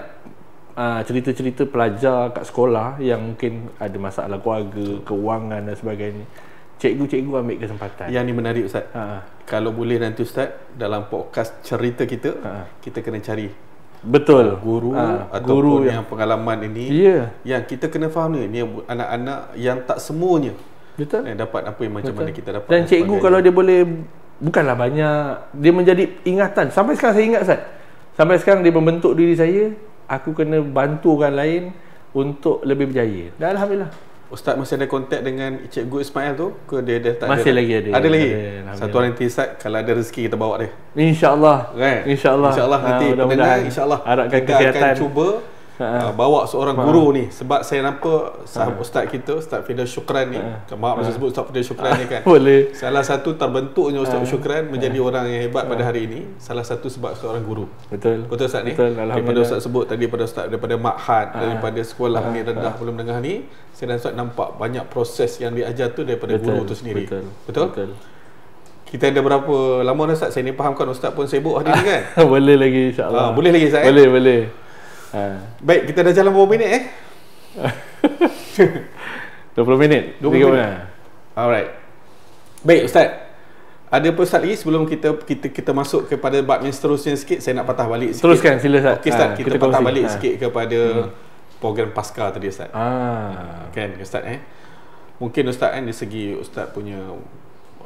cerita-cerita pelajar kat sekolah yang mungkin ada masalah keluarga, kewangan dan sebagainya. Cikgu-cikgu ambil kesempatan. Yang ni menarik Ustaz. Kalau boleh nanti Ustaz, dalam podcast cerita kita, kita kena cari guru ataupun yang pengalaman ini, yang kita kena faham ni anak-anak yang tak semuanya dapat apa yang macam mana kita dapat. Dan cikgu kalau dia boleh, bukanlah banyak, dia menjadi ingatan. Sampai sekarang saya ingat Ustaz, sampai sekarang dia membentuk diri saya, aku kena bantu orang lain untuk lebih berjaya. Dan Alhamdulillah. Ustaz masih ada kontak dengan Cikgu Ismail tu ke dia tak masih ada? Lagi ada. Ada lagi. Satu hari nanti Ustaz, kalau ada rezeki kita bawa dia. InsyaAllah. Kan? InsyaAllah nanti pendengar, insyaAllah kita akan cuba bawa seorang guru ni. Sebab saya nampak sahabat Ustaz kita, Ustaz Firdaus Syukran ni, maaf saya sebut Ustaz Firdaus Syukran ni kan, boleh. Salah satu terbentuknya Ustaz Syukran menjadi orang yang hebat pada hari ini, salah satu sebab seorang guru. Betul Ustaz ni. Daripada Ustaz sebut tadi, daripada Ustaz, daripada Ma'had, daripada sekolah ni rendah belum menengah ni, saya dan Ustaz nampak banyak proses yang diajar tu daripada guru tu sendiri. Betul? Kita ada berapa lama dah Ustaz? Saya ni fahamkan Ustaz pun sibuk hari ni kan? Boleh lagi insyaAllah. Boleh lagi Ustaz? Boleh. Baik, kita dah jalan berapa minit 20 minit. 20 minit. Alright. Baik Ustaz, ada apa Ustaz lagi sebelum kita masuk kepada bab yang seterusnya sikit? Saya nak patah balik sikit. Teruskan, sila Ustaz. Okey Ustaz, kita patah balik sikit kepada program Pasca tadi Ustaz. Kan Ustaz mungkin Ustaz dari segi Ustaz punya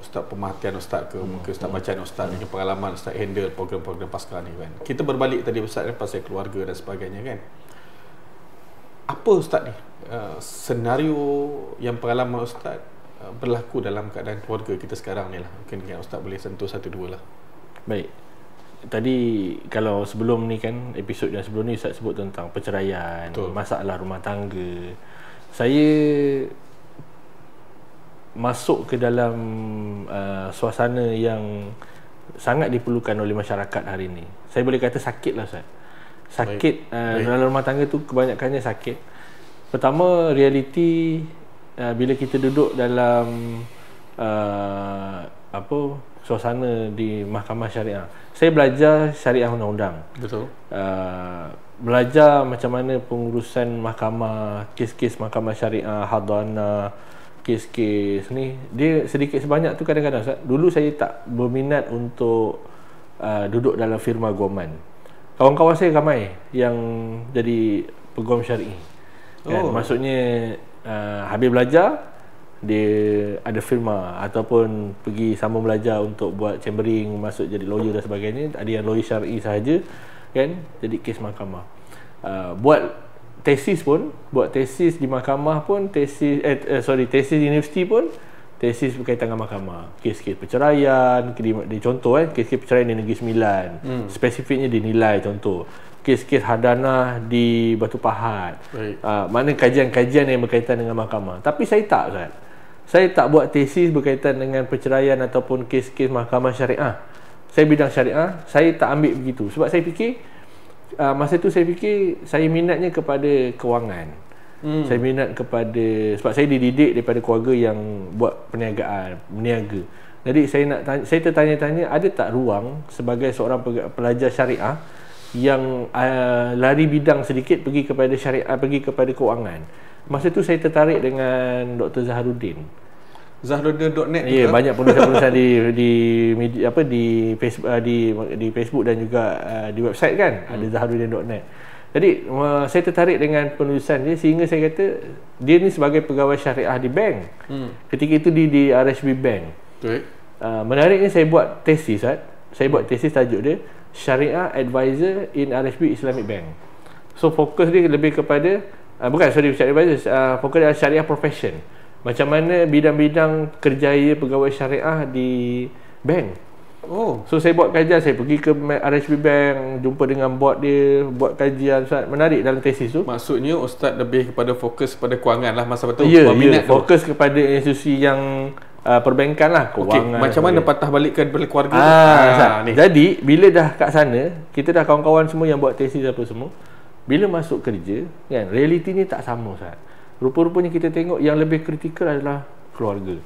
Ustaz pemerhatian Ustaz ke, mungkin Ustaz bacaan Ustaz dengan pengalaman Ustaz handle program-program Pasca ni kan. Kita berbalik tadi Ustaz pasal keluarga dan sebagainya kan. Apa Ustaz ni senario yang pengalaman Ustaz berlaku dalam keadaan keluarga kita sekarang ni lah. Mungkin Ustaz boleh sentuh satu dua lah. Baik. Tadi kalau sebelum ni kan, episod yang sebelum ni Ustaz sebut tentang perceraian, masalah rumah tangga. Saya masuk ke dalam suasana yang sangat diperlukan oleh masyarakat hari ini. Saya boleh kata sakit lah Ustaz. Sakit. Dalam rumah tangga tu kebanyakannya sakit. Pertama, realiti bila kita duduk dalam suasana di mahkamah syariah. Saya belajar syariah undang-undang. Betul. Belajar macam mana pengurusan mahkamah, kes-kes mahkamah syariah, hadanah, kes-kes ni, dia sedikit sebanyak tu kadang-kadang Ustaz. Dulu saya tak berminat untuk duduk dalam firma guaman. Kawan-kawan saya ramai yang jadi peguam syar'i. Kan? Maksudnya habis belajar, dia ada firma ataupun pergi sambung belajar untuk buat chambering, masuk jadi lawyer dan sebagainya. Ada yang lawyer syar'i sahaja kan, jadi kes mahkamah. Buat tesis di mahkamah pun, tesis universiti pun, tesis berkaitan dengan mahkamah. Kes-kes perceraian, contoh kes-kes perceraian di Negeri Sembilan, spesifiknya dinilai contoh. Kes-kes hadanah di Batu Pahat. Mana kajian-kajian yang berkaitan dengan mahkamah. Tapi saya tak Ustaz. Saya tak buat tesis berkaitan dengan perceraian ataupun kes-kes mahkamah syariah. Saya bidang syariah, saya tak ambil begitu. Sebab saya fikir masa tu saya fikir saya minatnya kepada kewangan. Saya minat kepada, sebab saya dididik daripada keluarga yang buat perniagaan, berniaga. Jadi saya tertanya-tanya, ada tak ruang sebagai seorang pelajar syariah yang lari bidang sedikit pergi kepada syariah, pergi kepada kewangan. Masa tu saya tertarik dengan Dr. Zaharuddin. Zaharuddin.net. Ya, banyak penulisan-penulisan di media, di Facebook dan juga di website kan. Ada Zaharuddin.net. Jadi saya tertarik dengan penulisan dia sehingga saya kata dia ni sebagai pegawai syariah di bank. Ketika itu di RHB Bank. Menariknya saya buat tesis, saya buat tesis tajuk dia Syariah Advisor in RHB Islamic Bank. So fokus dia lebih kepada Syariah Advisor, fokus dia syariah profession. Macam mana bidang-bidang kerjaya pegawai syariah di bank. So saya buat kajian, saya pergi ke RHB Bank, jumpa dengan board dia, buat kajian. Ustaz, menarik dalam tesis tu. Maksudnya Ustaz lebih kepada fokus pada kewangan lah masa betul. Ya, fokus kepada institusi yang perbankan lah, kewangan. Macam mana patah balik ke keluarga ni. Jadi bila dah kat sana, kita dah kawan-kawan semua yang buat tesis apa semua, bila masuk kerja kan, realiti ni tak sama, Ustaz. Rupa-rupanya kita tengok yang lebih kritikal adalah keluarga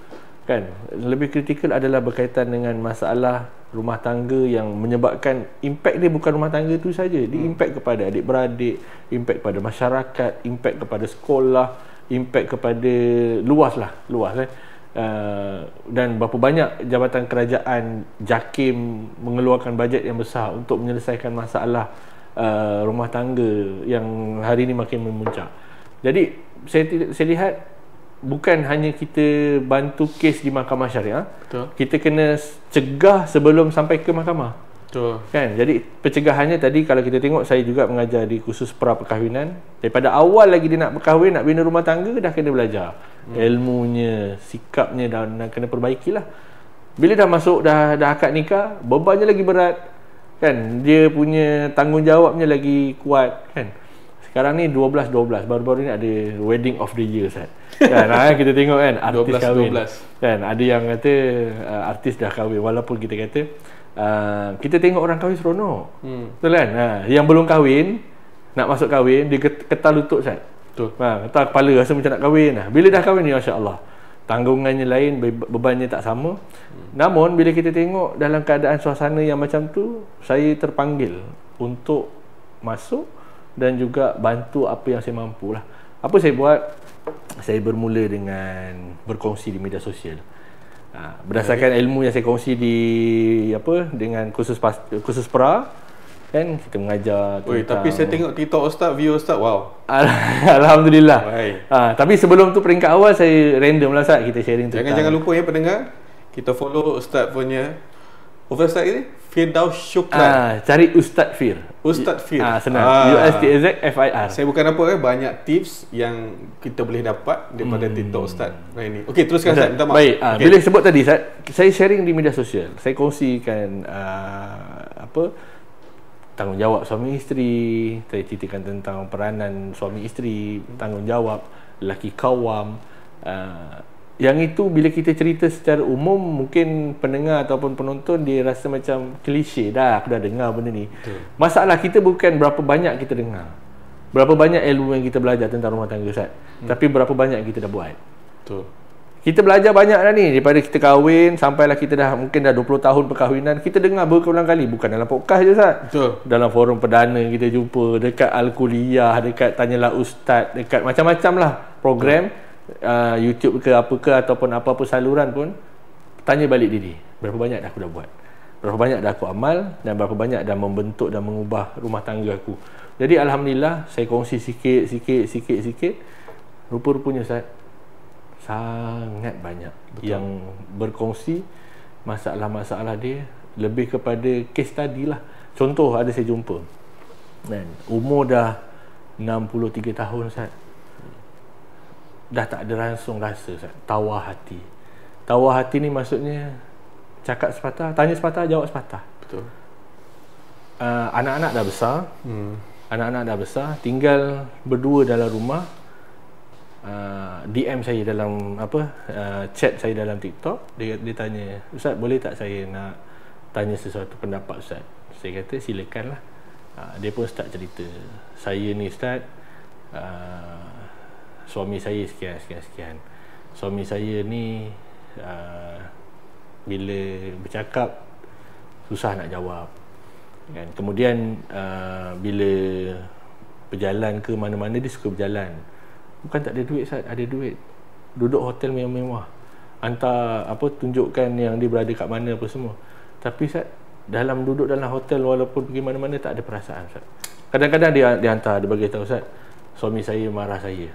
kan. Lebih kritikal adalah berkaitan dengan masalah rumah tangga yang menyebabkan impact dia bukan rumah tangga tu saja. Dia impact kepada adik-beradik, impact kepada masyarakat, impact kepada sekolah, impact kepada luas kan. Dan berapa banyak jabatan kerajaan JAKIM mengeluarkan bajet yang besar untuk menyelesaikan masalah rumah tangga yang hari ini makin memuncak. Jadi saya lihat bukan hanya kita bantu kes di mahkamah syariah, kita kena cegah sebelum sampai ke mahkamah. Kan? Jadi pencegahannya tadi kalau kita tengok, saya juga mengajar di kursus pra perkahwinan. Daripada awal lagi dia nak berkahwin, nak bina rumah tangga, dah kena belajar ilmunya, sikapnya dan kena perbaikilah. Bila dah masuk dah akad nikah, bebannya lagi berat kan. Dia punya tanggungjawabnya lagi kuat kan. Sekarang ni 12 baru-baru ni ada wedding of the year, Ustaz. Kan kita tengok kan artis 12, kahwin. Kan ada yang kata artis dah kahwin, walaupun kita kata kita tengok orang kahwin seronok. Betul kan? Yang belum kahwin, nak masuk kahwin, dia ketal lutut, Ustaz. Betul. Ketal kepala, rasa macam nak kahwin. Bila dah kahwin ni, masya-Allah, tanggungannya lain, bebannya tak sama. Namun bila kita tengok dalam keadaan suasana yang macam tu, saya terpanggil untuk masuk dan juga bantu apa yang saya mampu lah. Apa saya buat? Saya bermula dengan berkongsi di media sosial. Berdasarkan ilmu yang saya kongsi dengan kursus pra kan, kita mengajar tentang. Tapi saya tengok TikTok Ustaz, view Ustaz, wow. Alhamdulillah. Tapi sebelum tu peringkat awal saya random lah, Ustaz, kita sharing tu. Jangan lupa ya pendengar, kita follow Ustaz punya Ustaz ini Firdaus Syukran. Cari Ustaz Fir. Ustaz Fir. Senang. USTAZFIR. Saya bukan apa banyak tips yang kita boleh dapat daripada TikTok Ustaz ini. Okey, teruskan Ustaz. Minta maaf. Baik. Bila sebut tadi, saya sharing di media sosial. Saya kongsikan tanggungjawab suami isteri. Saya ceritakan tentang peranan suami isteri, tanggungjawab lelaki kawam. Yang itu bila kita cerita secara umum, mungkin pendengar ataupun penonton dia rasa macam klise, dah aku dah dengar benda ni. Masalah kita bukan berapa banyak kita dengar, berapa banyak ilmu yang kita belajar tentang rumah tangga, Ustaz, tapi berapa banyak kita dah buat. Kita belajar banyak dah ni, daripada kita kahwin sampailah kita dah mungkin dah 20 tahun perkahwinan, kita dengar berulang kali, bukan dalam podcast je, Ustaz. Dalam forum perdana kita jumpa, dekat Al-Kuliah, dekat Tanyalah Ustaz, dekat macam-macam lah program. YouTube ke apa ke ataupun apa-apa saluran pun, tanya balik diri, berapa banyak dah aku dah buat, berapa banyak dah aku amal, dan berapa banyak dah membentuk dan mengubah rumah tangga aku. Jadi alhamdulillah saya kongsi sikit. Rupa-rupanya, Ustaz, sangat banyak yang berkongsi masalah-masalah dia, lebih kepada case study lah. Contoh, ada saya jumpa dan umur dah 63 tahun, Ustaz, dah tak ada langsung rasa, Ustaz. Tawar hati. Tawar hati ni maksudnya cakap sepatah, tanya sepatah, jawab sepatah. Betul. Anak-anak dah besar. Anak-anak dah besar, tinggal berdua dalam rumah. DM saya dalam chat saya dalam TikTok. Dia tanya, Ustaz, boleh tak saya nak tanya sesuatu pendapat Ustaz? Saya kata silakanlah. Dia pun start cerita, saya ni, Ustaz, suami saya sekian. Suami saya ni bila bercakap susah nak jawab kan. Kemudian bila berjalan ke mana-mana, dia suka berjalan. Bukan tak ada duit, Ustaz, ada duit. Duduk hotel mewah-mewah, hantar tunjukkan yang dia berada kat mana apa semua. Tapi, Ustaz, duduk dalam hotel walaupun pergi mana-mana tak ada perasaan, Ustaz. Kadang-kadang dia hantar, dia bagi tahu, Ustaz, suami saya marah saya.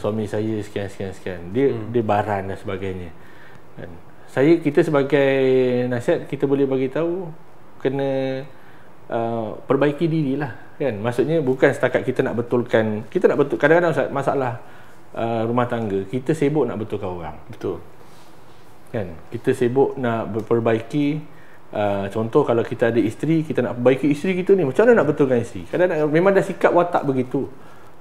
Suami saya sekian. Dia baran dan sebagainya. Kan? Kita sebagai nasihat, kita boleh bagi tahu kena perbaiki dirilah, kan. Maksudnya bukan setakat kita nak betulkan. Kadang-kadang, Ustaz, masalah rumah tangga, kita sibuk nak betulkan orang. Betul. Kan? Kita sibuk nak perbaiki. Contoh, kalau kita ada isteri, kita nak perbaiki isteri kita ni, macam mana nak betulkan isteri? Kadang-kadang memang dah sikap watak begitu.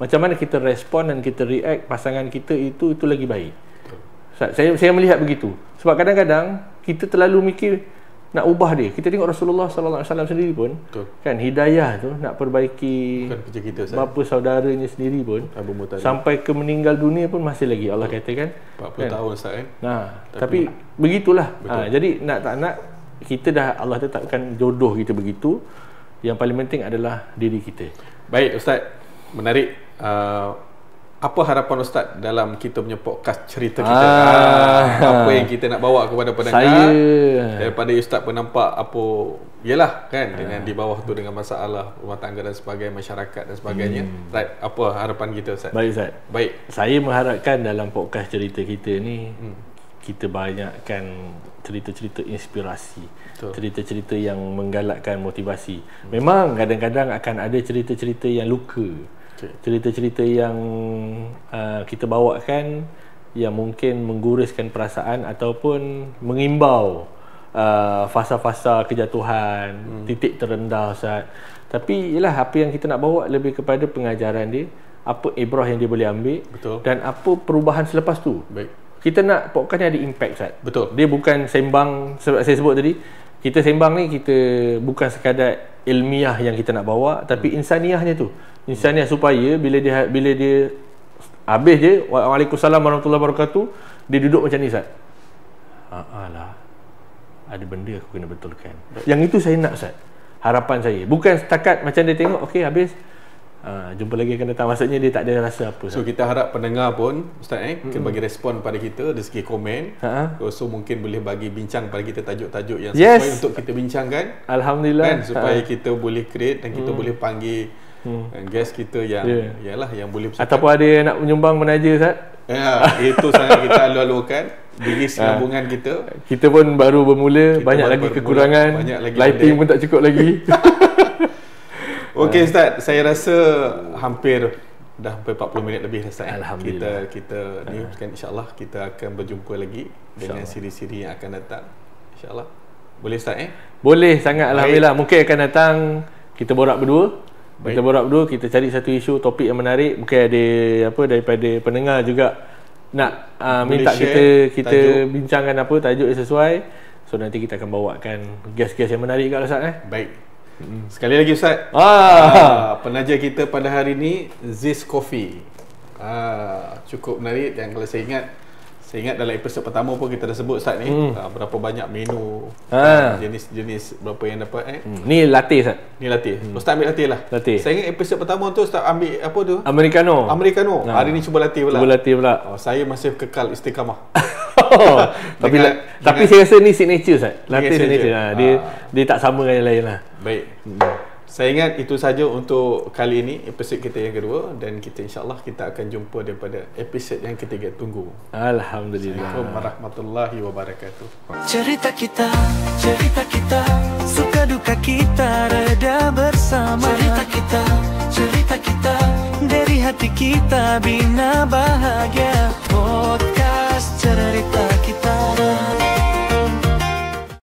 Macam mana kita respon dan kita react pasangan kita, itu lagi baik. Saya melihat begitu. Sebab kadang-kadang kita terlalu mikir nak ubah dia. Kita tengok Rasulullah sallallahu alaihi wasallam sendiri pun, kan, hidayah tu nak perbaiki Bukan kerja kita, bapa saudaranya sendiri pun, sampai ke meninggal dunia pun masih lagi Allah katakan 40 kan? tahun, Ustaz, kan. Tapi begitulah. Jadi nak tak nak, kita dah, Allah tetapkan jodoh kita begitu. Yang paling penting adalah diri kita. Baik, Ustaz, menarik. Apa harapan Ustaz dalam kita punya podcast cerita kita? Apa yang kita nak bawa kepada pendengar? Daripada Ustaz pun nampak apa, yelah kan, dengan di bawah tu dengan masalah rumah tangga dan sebagainya, masyarakat dan sebagainya. Right, apa harapan kita, Ustaz? Baik, Ustaz. Baik. Saya mengharapkan dalam podcast cerita kita ni, kita banyakkan cerita-cerita inspirasi, cerita-cerita yang menggalakkan motivasi. Memang kadang-kadang akan ada cerita-cerita yang luka, cerita-cerita yang kita bawakan yang mungkin mengguruskan perasaan ataupun mengimbau fasa-fasa kejatuhan, titik terendah, Ustaz. Tapi ialah apa yang kita nak bawa lebih kepada pengajaran dia, apa ibrah yang dia boleh ambil. Betul. Dan apa perubahan selepas tu. Baik. Kita nak podcast ni ada impact, Ustaz. Betul. Dia bukan sembang, sebab saya sebut tadi, kita sembang ni, kita bukan sekadar ilmiah yang kita nak bawa, tapi insaniahnya tu. Insaniah supaya bila dia habis je, Waalaikumsalam warahmatullahi wabarakatuh, dia duduk macam ni, Ustaz. Lah, ada benda aku kena betulkan. Yang itu saya nak, Ustaz. Harapan saya. Bukan setakat macam dia tengok, okey habis, jumpa lagi akan datang. Maksudnya dia tak ada rasa apa. So kita harap pendengar pun, Ustaz, kena bagi respon pada kita dari segi komen. So mungkin boleh bagi bincang pada kita tajuk-tajuk yang sesuai untuk kita bincangkan. Alhamdulillah. Kan, supaya kita boleh create dan kita boleh panggil guest kita yang yalah, yang boleh bercakap. Ataupun ada yang nak menyumbang menaja, Ustaz. Itu sangat kita alu-alukan diri sinambungan kita. Kita pun baru bermula, banyak lagi kekurangan, lighting pun tak cukup lagi. Okey, Ustaz, saya rasa hampir 40 minit lebih dah, Ustaz. Alhamdulillah. Kita ni kan, insya-Allah kita akan berjumpa lagi dengan siri-siri yang akan datang. Insya-Allah. Boleh, Ustaz? Boleh sangat, alhamdulillah. Mungkin akan datang kita borak berdua. Kita borak berdua, kita cari satu isu, topik yang menarik. Mungkin ada apa daripada pendengar juga nak minta kita bincangkan apa tajuk yang sesuai. So nanti kita akan bawakan guest-guest yang menarik kat, Ustaz. Baik. Sekali lagi, Ustaz. Penaja kita pada hari ni Ziz Coffee. Cukup menarik. Dan kalau saya ingat dalam episod pertama pun kita dah sebut, Ustaz, ni berapa banyak menu, jenis berapa yang dapat. Ni latte, Ustaz. Ni latte. Ustaz ambil latte lah. Latte. Saya ingat episod pertama tu Ustaz ambil apa tu? Americano. Hari ni cuba latte pula. Saya masih kekal istiqamah. Tapi saya rasa ni signature, Ustaz. Latte signature. Dia tak sama dengan yang lain lah. Baik. Saya ingat itu saja untuk kali ini, episod kita yang kedua, dan kita insya-Allah kita akan jumpa daripada episod yang ketiga. Tunggu. Alhamdulillah. Assalamualaikum warahmatullahi wabarakatuh. Cerita kita, suka duka kita reda bersama. Cerita kita, dari hati kita bina bahagia.